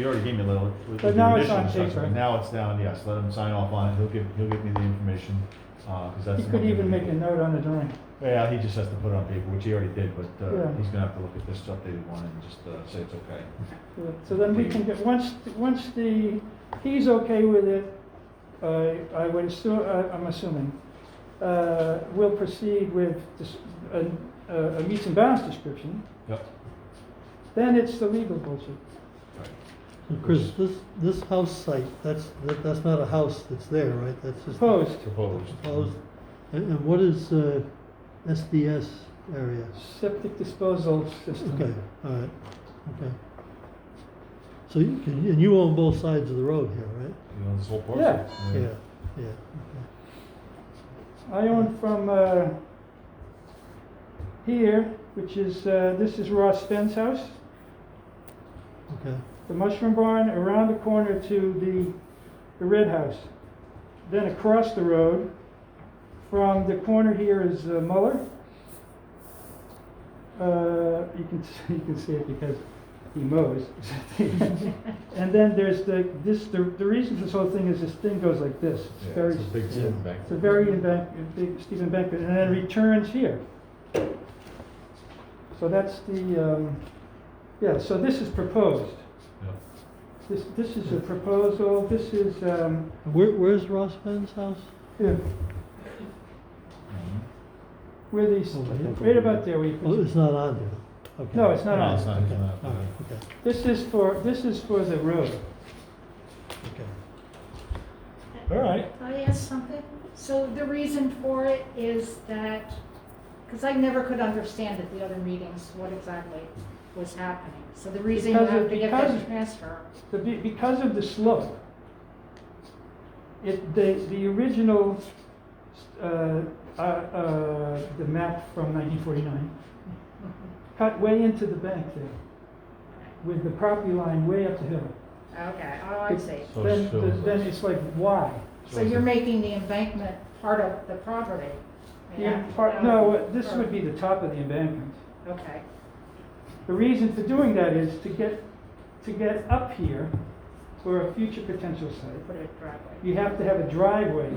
already gave me a little. with But the now it's initial on instructions, paper. but now it's down, yes, let him sign off on it. He'll give me the information, because that's. He the could one even thing make we a need. note on the drawing. Yeah, he just has to put it on paper, which he already did, but Yeah. he's gonna have to look at this updated one and just say it's okay. So then we can get, once he's okay with it, I would assume, I'm assuming, we'll proceed with this, a meets and bounds description. Yep. Then it's the legal bullshit. So Chris, this house site, that's not a house that's there, right? That's just Proposed, Proposed. proposed. And what is SDS area? septic disposal system. Okay, all right, okay. So and you own both sides of the road here, right? You know, this whole parcel. Yeah. Yeah, okay. I own from here, which is, this is Ross Fenn's house. Okay, The mushroom barn, around the corner to the red house. Then across the road, from the corner here is Muller. You can see it because he mows. And then there's the reason for this whole thing is this thing goes like this. It's Yeah, very, it's a big yeah. bank. it's a very big steep embankment, and then it returns here. So that's the, yeah, so this is proposed. Yeah. This is a proposal, this is, Where's Ross Penn's house? yeah, Mhm. where these, Over here. right about there where you Oh, can, it's not on there. Okay. no, it's not No, on. it's not, it's not. All right, okay, This is for the road. okay. All right. Can I ask something? So the reason for it is that, because I never could understand at the other meetings what exactly was happening. So the reason you Because have of- to get because- that transfer. Because of the slope, the original, the map from 1949, cut way into the bank there, with the property line way up the hill. Okay, oh, I see. So it shows Then us. it's like, why? So you're making the embankment part of the property? Yeah, no, this would be the top of the embankment. Okay, The reason for doing that is to get up here for a future potential site. put it driveway. You have to have a driveway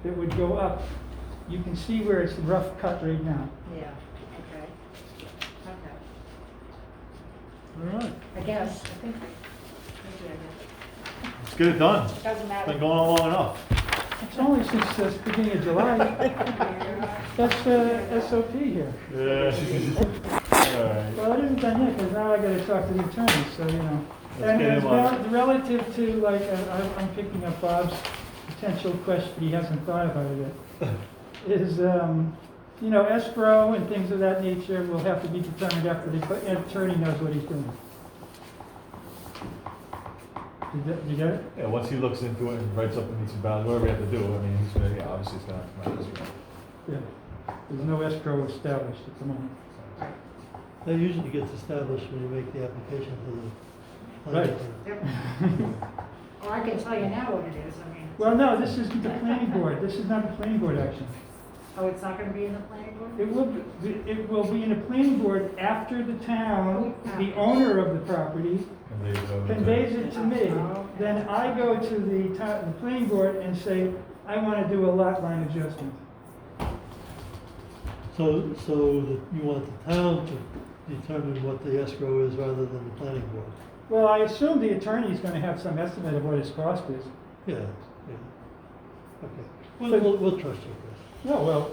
that would go up. You can see where it's rough cut right now. Yeah, okay. Okay. All right. I guess, I think, maybe I did. Let's get it done. Doesn't It's matter. been going on long enough. It's only since the beginning of July. That's SOP here. Yeah. All right. Well, it isn't done yet, because now I gotta talk to the attorney, so, you know. Let's And get as him on. relative to, like, I'm picking up Bob's potential question, he hasn't thought about it yet, is, you know, escrow and things of that nature will have to be determined after the attorney knows what he's doing. You get it? Yeah, once he looks into it and writes up the meets and bounds, whatever we have to do, I mean, he's gonna, yeah, obviously it's gonna come out this way. Yeah. There's no escrow established at the moment. That usually gets established when you make the application to the planning Right. board. Yep. Well, I can tell you now what it is, I mean. Well, no, this is the planning board, this is not the planning board action. Oh, it's not gonna be in the planning board? It will be in the planning board after the town, the owner of the property, conveys it to me. Then I go to the planning board and say, I wanna do a lot line adjustment. So that you want the town to determine what the escrow is rather than the planning board? Well, I assume the attorney's gonna have some estimate of what his cost is. Yeah, yeah. Okay. We'll trust you, Chris. No, well,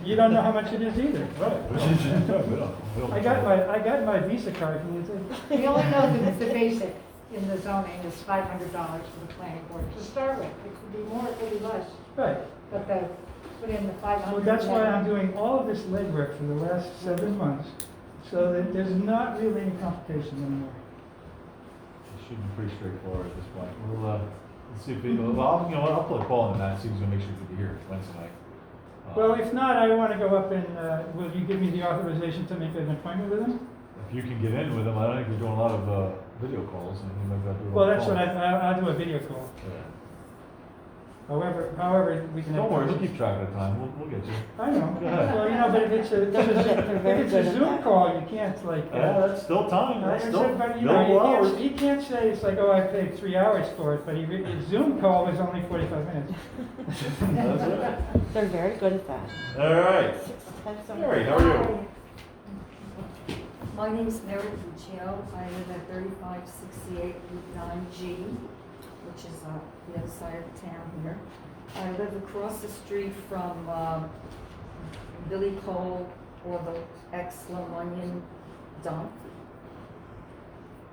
you don't know how much it is either. I got my Visa card from the We only know that the basic in the zoning is $500 for the planning board to start with. It could be more, it could be less, Right. but put in the 500. Well, that's why I'm doing all of this legwork for the last 7 months, so that there's not really any complications anymore. It should be pretty straightforward at this point. We'll, let's see if we, well, I'll put a call on that, see who's gonna make sure to be here Wednesday night. Well, if not, I want to go up and, will you give me the authorization to make an appointment with him? If you can get in with them, I don't think we're doing a lot of, video calls, and you might have to do a Well, lot of that's what calls. I'll do a video call. Yeah. However, we can. Don't worry, we'll keep track of the time, we'll get you. I know. Go ahead. Well, you know, but if it's a, very if it's good a at Zoom that. call, you can't like. Yeah, that's still time, that's still But you know, billable hours. you can't say it's like, oh, I paid 3 hours for it, but a Zoom call was only 45 minutes. That's it. They're very good at that. All right, Mary, how are you? My name is Mary Puccio. I live at 3568 Route 9G, which is the other side of the town here. I live across the street from Billy Cole or the ex-Lemonian dump.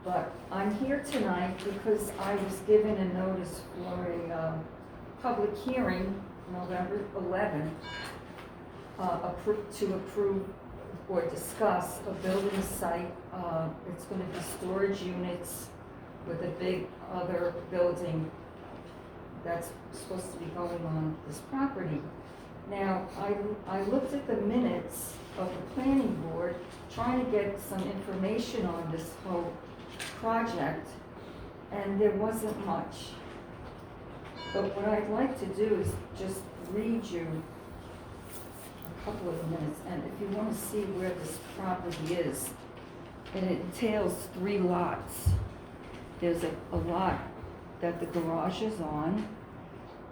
But I'm here tonight because I was given a notice for a public hearing, November 11th, to approve or discuss a building site. It's going to be storage units with a big other building that's supposed to be going on this property. Now, I looked at the minutes of the planning board, trying to get some information on this whole project, and there wasn't much. But what I'd like to do is just read you a couple of minutes, and if you want to see where this property is, and it entails 3 lots. There's a lot that the garage is on.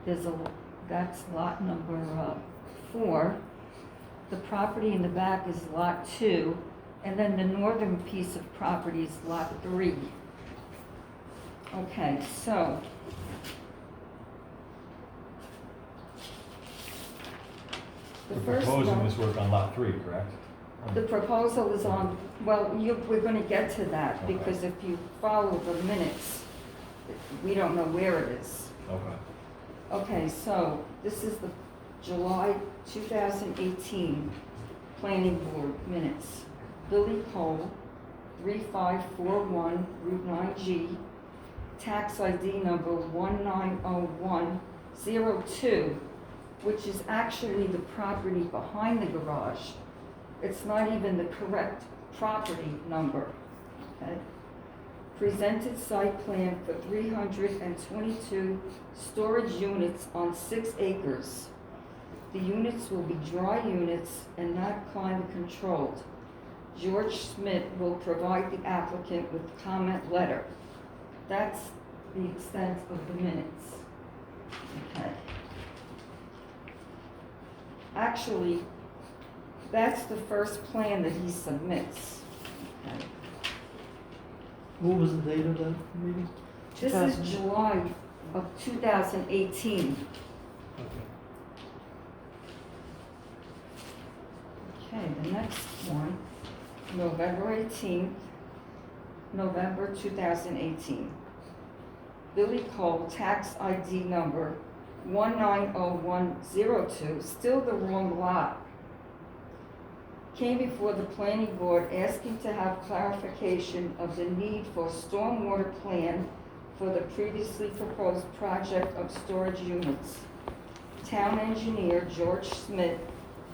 That's lot number 4. The property in the back is lot 2, and then the northern piece of property is lot 3. Okay, so the We're first proposing one, this work on lot 3, correct? the proposal is on, well, we're gonna get to that, Okay. because if you follow the minutes, we don't know where it is. Okay. Okay, so this is the July 2018 Planning Board minutes. Billy Cole, 3541 Route 9G, tax ID number 190102, which is actually the property behind the garage. It's not even the correct property number. Okay? Presented site plan for 322 storage units on 6 acres. The units will be dry units and not climate controlled. George Smith will provide the applicant with a comment letter. That's the extent of the minutes. Okay. Actually, that's the first plan that he submits. Okay. What was the date of that meeting? This is July of 2018. Okay. Okay, the next one, November 18th, November 2018. Billy Cole, tax ID number 190102, still the wrong lot. Came before the planning board asking to have clarification of the need for a stormwater plan for the previously proposed project of storage units. Town engineer George Smith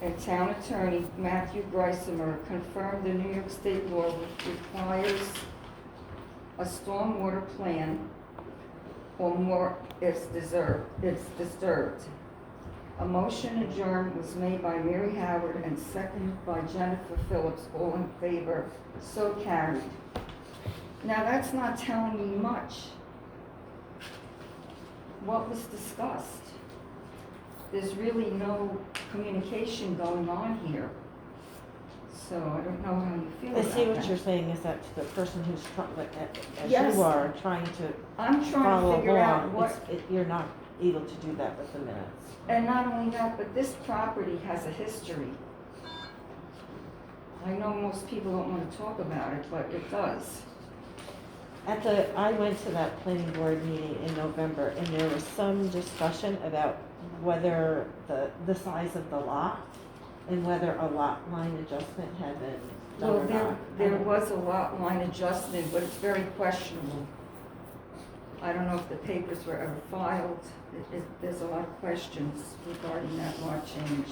and town attorney Matthew Greisemer confirmed the New York State law requires a stormwater plan or more if disturbed. A motion adjourned was made by Mary Howard and seconded by Jennifer Phillips, all in favor, so carried. Now that's not telling me much. What was discussed? There's really no communication going on here. So I don't know how you feel I about see what that. you're saying is that to the person who's as Yes. you are, trying to I'm trying to follow figure out along, what, you're not able to do that with the minutes. and not only that, but this property has a history. I know most people don't want to talk about it, but it does. I went to that planning board meeting in November, and there was some discussion about whether the size of the lot and whether a lot line adjustment had been done Well, or not. there was a lot line adjustment, but it's very questionable. I don't know if the papers were ever filed. There's a lot of questions regarding that lot change.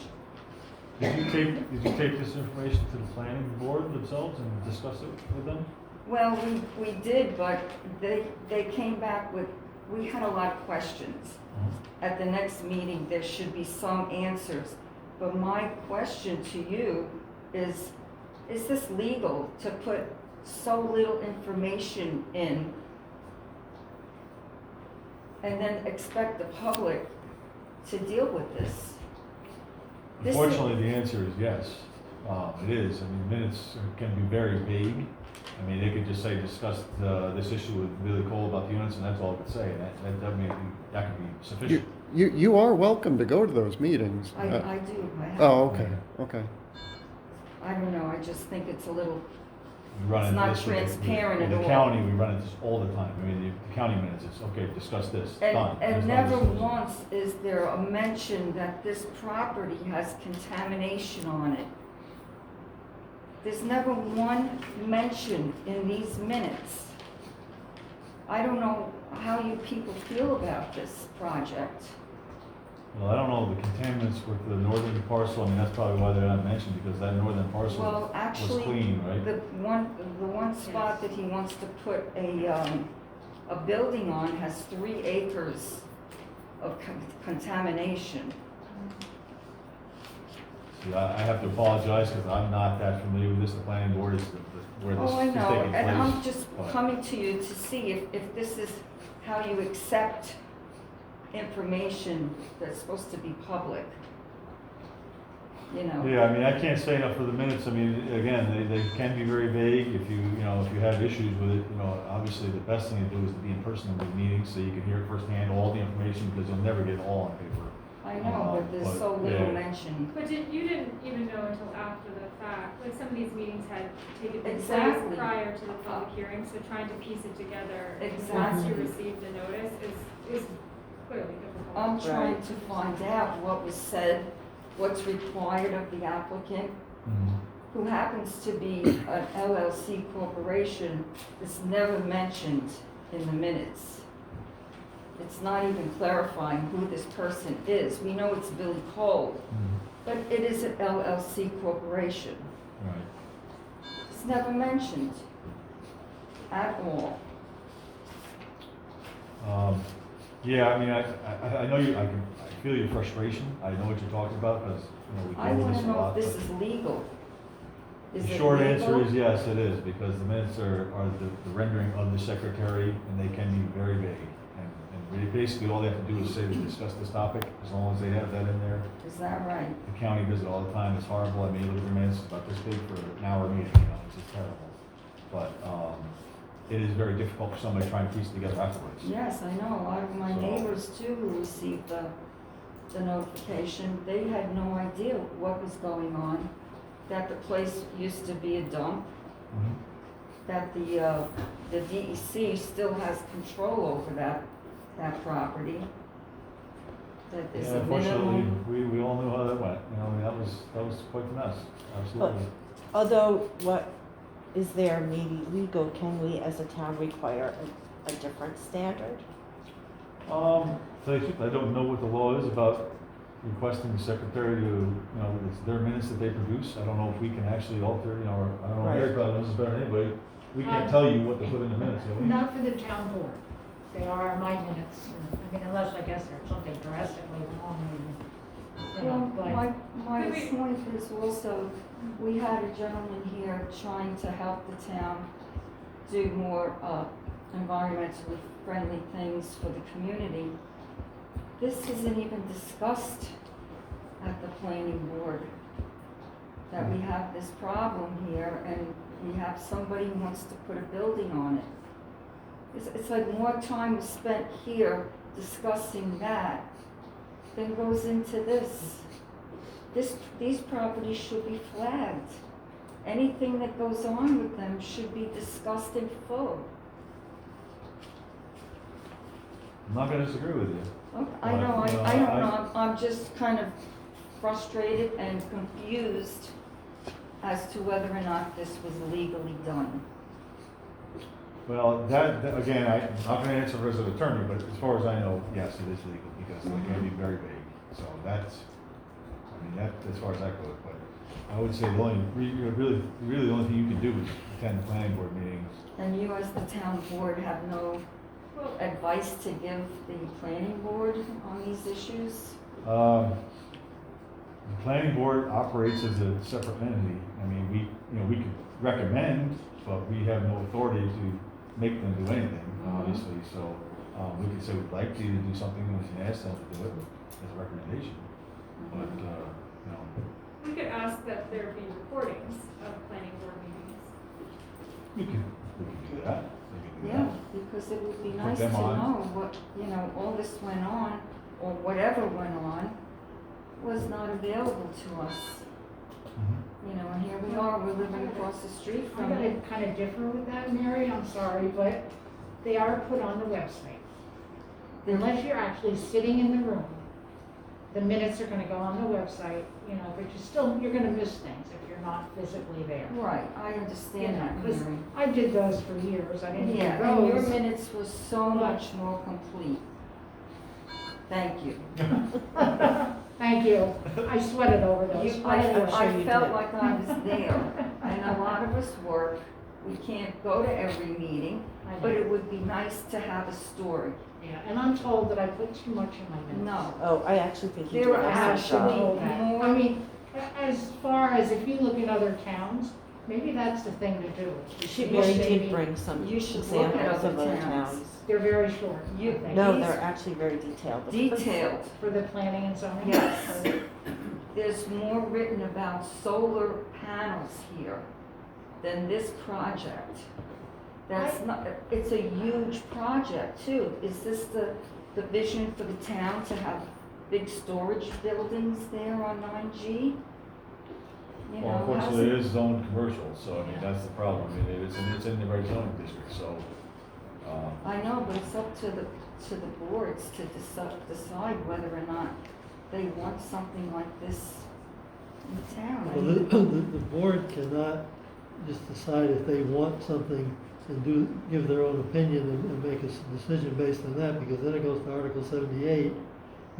Did you take this information to the planning board themselves and discuss it with them? Well, we did, but they came back with, we had a lot of questions. At the next meeting, there should be some answers. But my question to you is this legal to put so little information in and then expect the public to deal with this? This is- Unfortunately, the answer is yes. It is. I mean, minutes can be very vague. I mean, they could just say, discuss this issue with Billy Cole about the units, and that's all it could say. And that could be sufficient. You are welcome to go to those meetings. I do. I have. Oh, okay, okay. I don't know, I just think it's a little, We run It's into not this with transparent with at the all. county, we run into this all the time. I mean, the county minutes, it's, okay, discuss this, done. and There's no never discussion. once is there a mention that this property has contamination on it. There's never one mention in these minutes. I don't know how you people feel about this project. Well, I don't know, the contaminants with the northern parcel, I mean, that's probably why they're not mentioned, because that northern parcel Well, was actually, clean, right? the one spot that he wants to put a building on has 3 acres of contamination. See, I have to apologize because I'm not that familiar with this. The planning board is where this Oh, I is know, taking place. and I'm just but- coming to you to see if this is how you accept information that's supposed to be public. You know? Yeah, I mean, I can't say enough for the minutes. I mean, again, they can be very vague if you know, if you have issues with it, you know, obviously the best thing to do is to be in person in the meetings so you can hear firsthand all the information because you'll never get it all on paper. I know, but there's so but, little yeah. mention. But you didn't even know until after the fact, like some of these meetings had taken place Exactly. prior to the public hearing, so trying to piece it together once Exactly. you received the notice is clearly difficult. I'm trying to find out what was said, what's required of the applicant, Mhm. who happens to be an LLC corporation that's never mentioned in the minutes. It's not even clarifying who this person is. We know it's Billy Cole, Mhm. but it is an LLC corporation. Right. It's never mentioned at all. Yeah, I mean, I know you, I feel your frustration. I know what you're talking about because, you know, we I deal with want this to a know lot. if this but- is legal. Is The it short answer legal? is yes, it is, because the minutes are the rendering of the secretary, and they can be very vague. And really, basically, all they have to do is say they discuss this topic, as long as they have that in there. Is that right? The county does it all the time, it's horrible, I mean, you look at the minutes, it's about this big for an hour meeting, you know, it's just terrible. But, it is very difficult for somebody trying to piece it together afterwards. Yes, I know. A lot of my So- neighbors too who received the notification, they had no idea what was going on, that the place used to be a dump, Mhm. that the DEC still has control over that property, that there's Yeah, a unfortunately, minimum. we all knew how that went, you know, I mean, that was quite a mess, absolutely. Although, what is there maybe legal, can we as a town require a different standard? So I don't know what the law is about requesting the secretary to, you know, it's their minutes that they produce. I don't know if we can actually alter, you know, or, I don't know, Right. Mary probably knows this better than anybody. We can't tell you what to put in the minutes, can we? Not for the town board. They are my minutes. I mean, unless I guess there's something drastically wrong, you Well, know, but. my But we- point is also, we had a gentleman here trying to help the town do more environmentally friendly things for the community. This isn't even discussed at the planning board, that we have this problem here and we have somebody who wants to put a building on it. It's like more time is spent here discussing that than goes into this. These properties should be flagged. Anything that goes on with them should be discussed in full. I'm not gonna disagree with you. I know, But, I don't know, I'm just kind of frustrated and confused as to whether or not this was legally done. Well, that, again, I'm not gonna answer as an attorney, but as far as I know, yes, it is legal, because they can be very vague. So that's, I mean, that, as far as that goes, but I would say the only, really, the only thing you can do is attend planning board meetings. And you as the town board have no Well, advice to give the planning board on these issues? The planning board operates as a separate entity. I mean, we could recommend, but we have no authority to make them do anything, obviously. So, we could say we'd like to do something, we can ask them to do it as a recommendation. But, you know, we could ask that there be recordings of planning board meetings. we could do that. We could do Yeah, that. because it would be Put nice to them on. know what, all this went on, or whatever went on, was not available to us. Mhm. And here we are, we're living across the street I'm from gonna it. kind of differ with that, Mary, I'm sorry, but they are put on the website. Unless you're actually sitting in the room, the minutes are gonna go on the website, but you're gonna miss things if you're not physically there. Right, I understand that, 'Cause Mary. I did those for years, I didn't do Yeah, and your those. minutes were so much more complete. Thank you. Thank you, I sweated over those. You, I I'm sure I you felt did. like I was there, and a lot of us work, we can't go to every meeting, I but know. it would be nice to have a story. Yeah, and I'm told that I put too much in my minutes. No, Oh, I actually think you there did are an excellent actually job. more. I mean, as far as if you look in other towns, maybe that's the thing to do. She You Mary should did maybe- bring some You should look at examples of other other towns. towns. They're very short, I You- think. No, These- they're actually very detailed. Detailed. For the planning and zoning? Yes. There's more written about solar panels here than this project. That's not, it's a huge project too. Is this the vision for the town to have big storage buildings there on 9G? You Well, know, how's unfortunately, it- it is zoned commercial, so I mean, that's the problem. I mean, it's in the right zoning district, so, I know, but it's up to the boards to decide whether or not they want something like this in the town. I Well, mean, the board cannot just decide if they want something and give their own opinion and make a decision based on that, because then it goes to Article 78.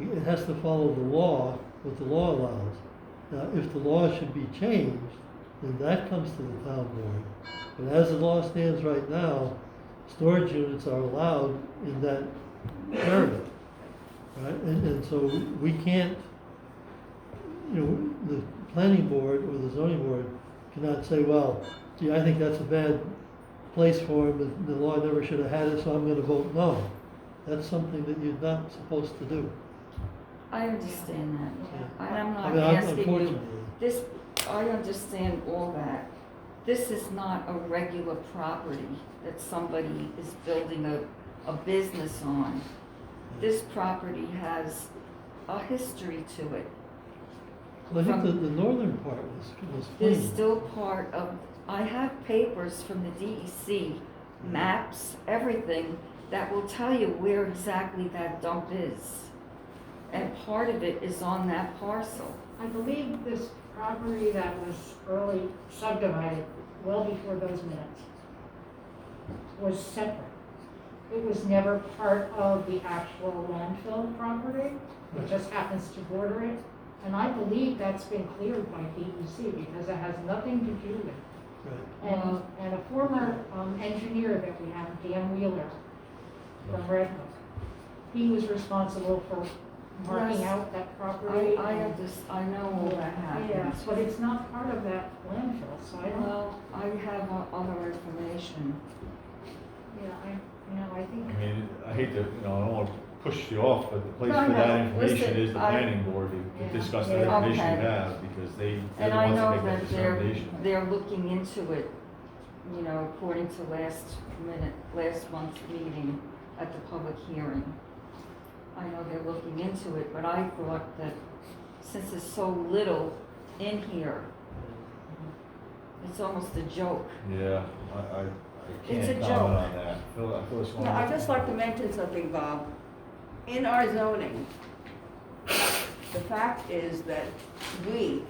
It has to follow the law, what the law allows. Now, if the law should be changed, then that comes to the town board. But as the law stands right now, storage units are allowed in that area, right? And so we can't, you know, the planning board or the zoning board cannot say, well, gee, I think that's a bad place for him, and the law never should have had it, so I'm gonna vote no. That's something that you're not supposed to do. I understand that, and I'm I not mean, asking you, unfortunately. this, I understand all that. This is not a regular property that somebody is building a business on. This property has a history to it. Well, I think the northern part was There's clean. still part of, I have papers from the DEC, maps, everything, that will tell you where exactly that dump is. And part of it is on that parcel. I believe this property that was early subdivided, well before those minutes, was separate. It was never part of the actual landfill property, it just happens to border it. And I believe that's been cleared by DEC because it has nothing to do with it. Right. And a former engineer that we have, Dan Wheeler, from Red Hook, he was responsible for marking Yes. out that property. I know all that happens. Yes, but it's not part of that landfill, so I don't, Well, I have other information. I think. I mean, I hate to, I don't want to push you off, but the place No, for that no, information listen, is the I- planning board Yeah. to discuss the Yeah. information you Okay. have, because they're And the I ones know that make that that determination. they're looking into it, you know, according to last month's meeting at the public hearing. I know they're looking into it, but I thought that since there's so little in here, it's almost a joke. Yeah, I It's a can't joke. comment on that. Phyllis, Yeah, I'd just like to mention something, Bob. In our zoning, the fact is that we,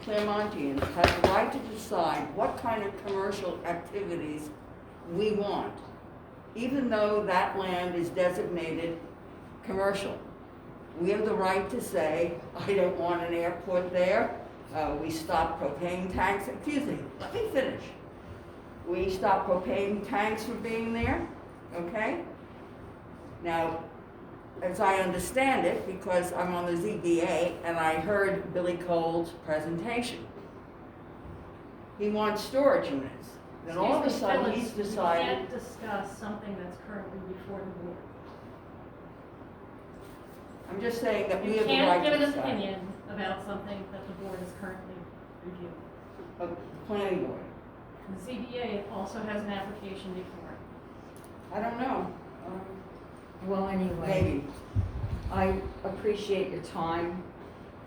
Claremontians, have the right to decide what kind of commercial activities we want, even though that land is designated commercial. We have the right to say, I don't want an airport there, we stop propane tanks, excuse me, let me finish. We stop propane tanks from being there, okay? Now, as I understand it, because I'm on the ZBA and I heard Billy Cole's presentation, he wants storage units. Then all of a sudden, he's decided, You can't discuss something that's currently before the board. I'm just saying that we You have the can't right give to an decide. opinion about something that the board is currently reviewing. Of the planning board. The ZBA also has an application before it. I don't know, Well, anyway, maybe. I appreciate your time.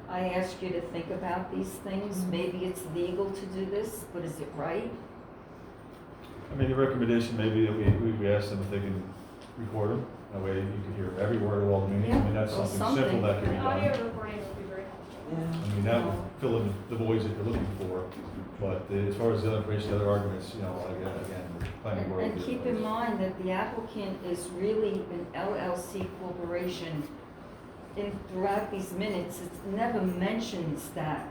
I ask you to think about these things. Maybe it's legal to do this, but is it right? I mean, the recommendation maybe that we ask them if they can record them, that way you can hear every word of all the meetings. I mean, that's Yeah, or something simple that can be An audio done. recording would be very helpful. I mean, that would fill in the voids that you're looking for, but as far as the other information, the other arguments, again, planning board. And keep in mind that the applicant is really an LLC corporation. Throughout these minutes, it never mentions that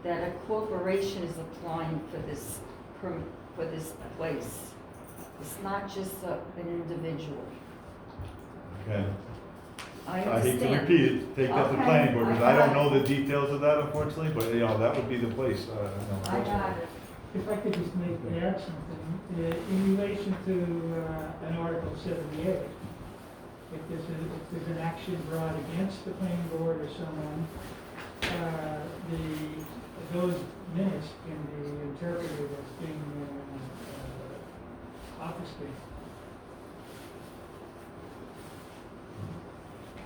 a corporation is applying for this place. It's not just an individual. Okay. I I hate to understand. repeat it, take that to Okay, planning board, because I I don't got know the details of that unfortunately, but you know, that would be the place, you know. I got it. If I could just add something, in relation to an Article 78, if there's an action brought against the planning board or someone, those minutes can be interpreted as being obfuscated.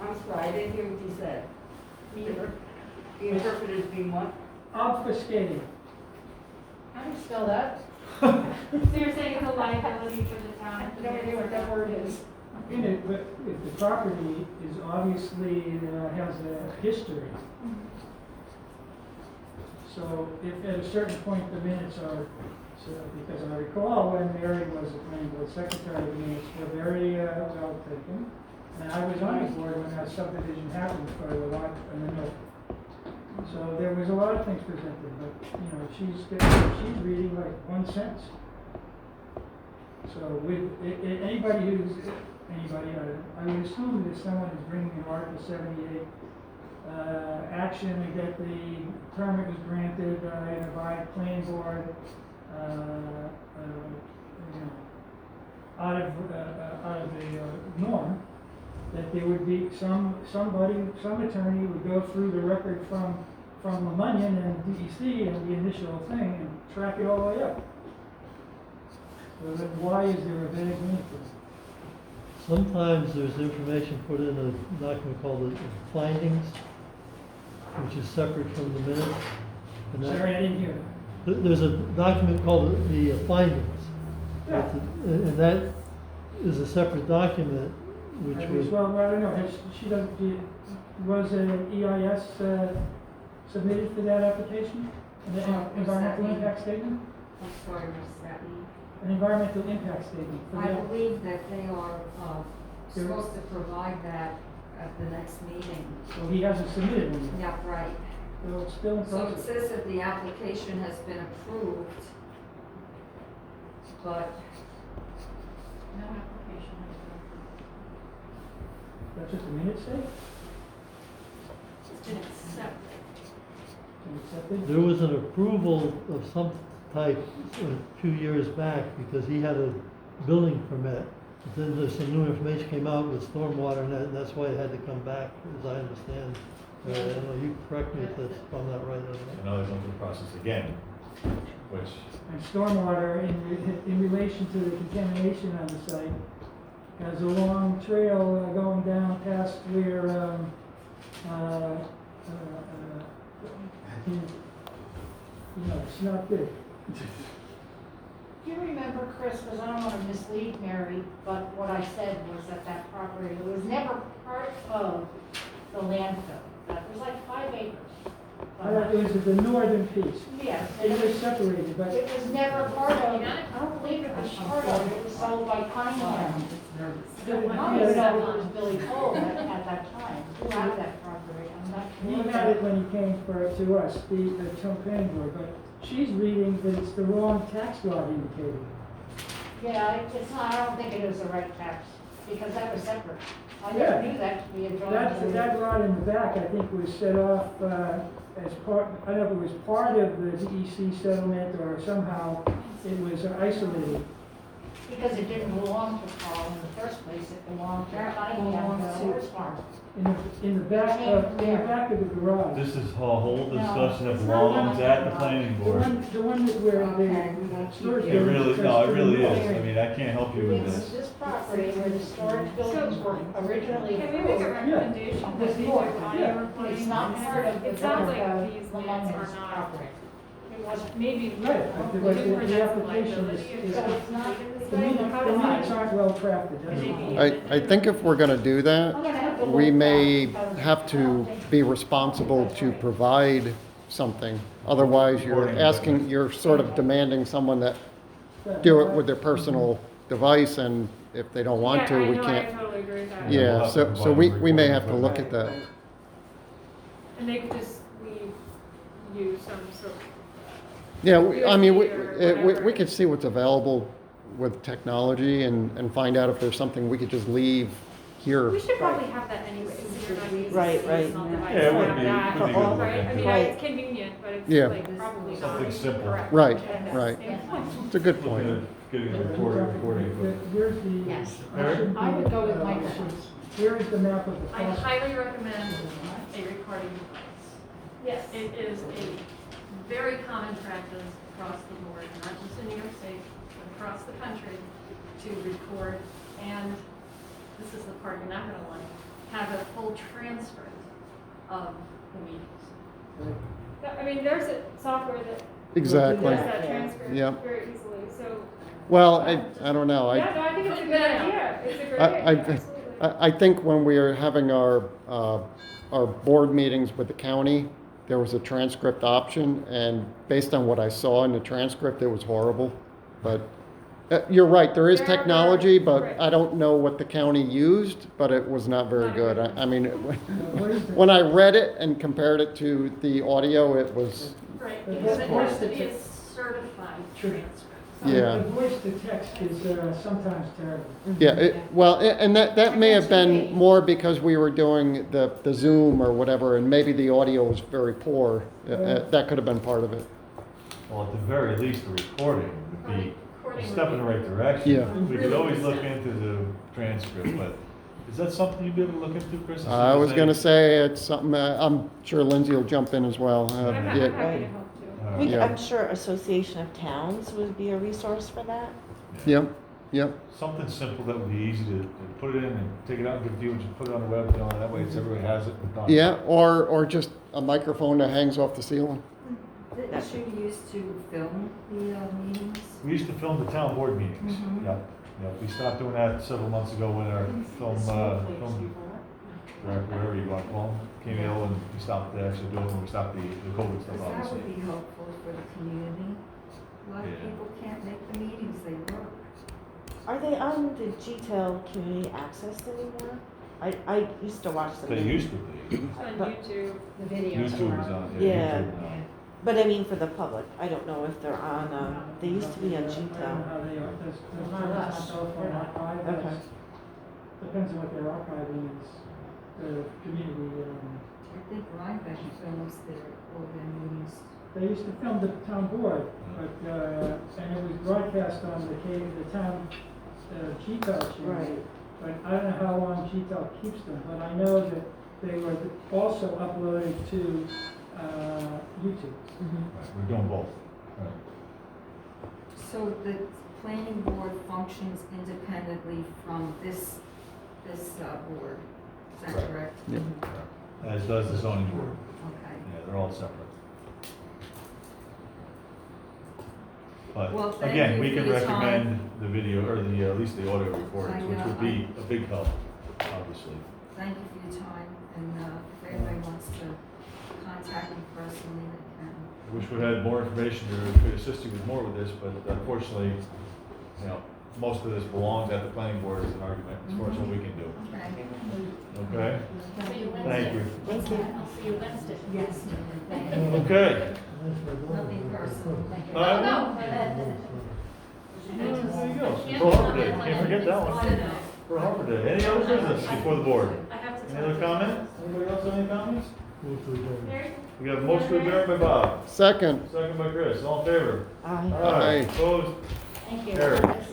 I'm sorry, I didn't hear what you said. Neither. The interpreter is being what? Obfuscated. How do you spell that? So you're saying it's a liability for the town? I have no idea what that word is. In it, but if the property is obviously, has a history. So if at a certain point the minutes are, so because I recall when Mary was the planning board secretary, the minutes were very well taken. And I was on the board when that subdivision happened for the lot in the north. So there was a lot of things presented, but, you know, she's reading like one sentence. So with, anybody, I would assume that someone is bringing an Article 78 action and that the permit was granted by planning board, you know, out of the norm, that there would be some attorney would go through the record from Lemunion and DEC and the initial thing and track it all the way up. So then why is there a vague link for it? Sometimes there's information put in a document called the findings, which is separate from the minutes. And that- Sorry, I didn't hear that. There's a document called the findings. Yeah. And that is a separate document, which I was, guess, well, I don't know, was an EIS submitted for that application? An environmental impact statement? I'm sorry, Mrs. Ratney. An environmental impact statement for I that? believe that they are supposed to provide that at the next meeting. So he hasn't submitted one yet, Yeah, right. so it's still in So it process. says that the application has been approved, but No application. That's what the minutes say? It's been accepted. Can accept it? there was an approval of some type a few years back because he had a building permit. But then there's some new information came out with stormwater and that's why it had to come back, as I understand. I don't know, you correct me if I'm not right on that. And now they're going through the process again, which, And stormwater in relation to the contamination on the site has a long trail going down past where, you know, it's not good. Do you remember, Chris, because I don't want to mislead Mary, but what I said was that that property was never part of the landfill. That was like 5 acres. It was the northern piece. Yes, It and was separated, but it was never part of, I don't believe it was part of, it was sold by Cunningham. I don't know if it was Billy Cole at that time, who had that property, I'm not he sure. had it when he came to us, the town planning board, but she's reading that it's the wrong tax law indicated. Yeah, it's not, I don't think it is the right tax, because that was separate. I Yeah. never knew that to be a joint. That lot in the back, I think, was set off as part, I don't know if it was part of the DEC settlement or somehow it was isolated. Because it didn't belong to Carl in the first place, it belonged to That Cunningham, belongs the to- horse farm. In the back of the garage. this is a whole discussion it's that not belongs one at the of planning The board. one where Okay, we the won't keep storage It you. building. really, no, it really is, I mean, I can't help you with It's this. this property where the storage buildings were originally Can we make a approved. recommendation that these are audio recordings? It's not part of the. It sounds like of these the minutes are Lemon's not, property. It wasn't. maybe. Right, but the application is, So it's not. the minutes aren't well crafted, that's all. I think if we're gonna do I'm that, gonna have to we look may back. have to be responsible to provide something. Otherwise, you're asking, you're sort of demanding someone that do it with their personal device, and if they don't want to, we Yeah, I can't. know, I totally agree with that. Yeah, we'll Yeah, have to so provide we may recording have to for look that. at that. And they could just leave you some sort of. Yeah, I mean, USB or we whatever. could see what's available with technology and find out if there's something we could just leave here. We should probably have that anyway, so you're not using Right, seasonal right. devices. Yeah, it would Have be- that, it would be good to look right? I into. mean, Right. it's convenient, but it's Yeah. like probably not. Something simple. correct. Right, And right. that's- It's a good Looking point. at getting a recording equipment. Where's the? Yes. Eric? I would go with microphone. Where is the map of the I cost? highly recommend a recording device. Yes. It is a very common practice across the board, not just in New York State, but across the country, to record, and this is the part you're not gonna like, have a full transcript of the meetings. I mean, there's a software that Exactly. does that transcript Yeah. very easily, so. Well, I don't know. Yeah, no, I think it's a good idea. It's a great I, idea, absolutely. I think when we were having our board meetings with the county, there was a transcript option, and based on what I saw in the transcript, it was horrible. But you're right, there is There are technology, but right. I don't know what the county used, but it was not very Not good. very I mean, What is the- when I read it and compared it to the audio, it was, Right, But because it what- has to be a certified transcript. Yeah. The voice to text is sometimes terrible. yeah, and that may have been more because we were doing the Zoom or whatever, and maybe the audio was very poor. That could have been part of it. Well, at the very least, the recording would be a Recording step in the would right direction. Yeah. We could always look into the transcript, but is that something you'd be able to look into, Chris? I was gonna say it's something, I'm sure Lindsay will jump in as well. I'm happy Yeah, to help too. Yeah. I'm sure Association of Towns would be a resource for that. Yep, yep, Something simple that would be easy to put it in and take it out and give it to you and just put it on the web, that way it's everybody has it. Done. yeah, or just a microphone that hangs off the ceiling. Didn't you used to film the meetings? We used to film the town board meetings. Mhm. Yep. We stopped doing that several months ago when our film wherever you want, well, came ill and we stopped actually doing it when we stopped the COVID stuff, That obviously. would be helpful for the community. A lot of Yeah. people can't make the meetings, they work. Are they on the GTEL Community Access anymore? I used to watch them. They used to be. It's on YouTube. The videos. YouTube is on, Yeah. YouTube now. But I mean for the public, I don't know if they're on, they used to be on I don't know GTEL. how they are, there's Not us. telephone archive, Okay. that's- depends on what their archiving is, the community, I think Rhinebeck films all their meetings. they used to film the town board, but, and it was broadcast on the town, GTEL channel. Right. But I don't know how long GTEL keeps them, but I know that they were also uploaded to, YouTube. Right, we're doing both. Right. So the planning board functions independently from this board, is that Right. correct? Yeah. As does the zoning board. Okay. Yeah, they're all separate. Well, But thank again, you we for can your recommend time. the video, or the, at least the audio recordings, I which know, would be a big help, obviously. Thank you for your time, and if anybody wants to contact me personally, they can. I wish we had more information to could assist you with more with this, but unfortunately, most of this belongs at the planning board as an argument, as far as what we can do. Okay. Okay? See you Wednesday. Thank you. Thank you. I'll see you Wednesday. Yes. Okay. Nothing personal. No. There you go. Pearl Harbor Day, can't forget that one. Pearl Harbor Day. Any other business before the board? I have to Any tell other comments? Anybody else have any comments? Move to adjourn. Mary? We have a motion to adjourn by Bob, Second. second by Chris, all in favor? Aye. Aye. Opposed? Thank you. Carried.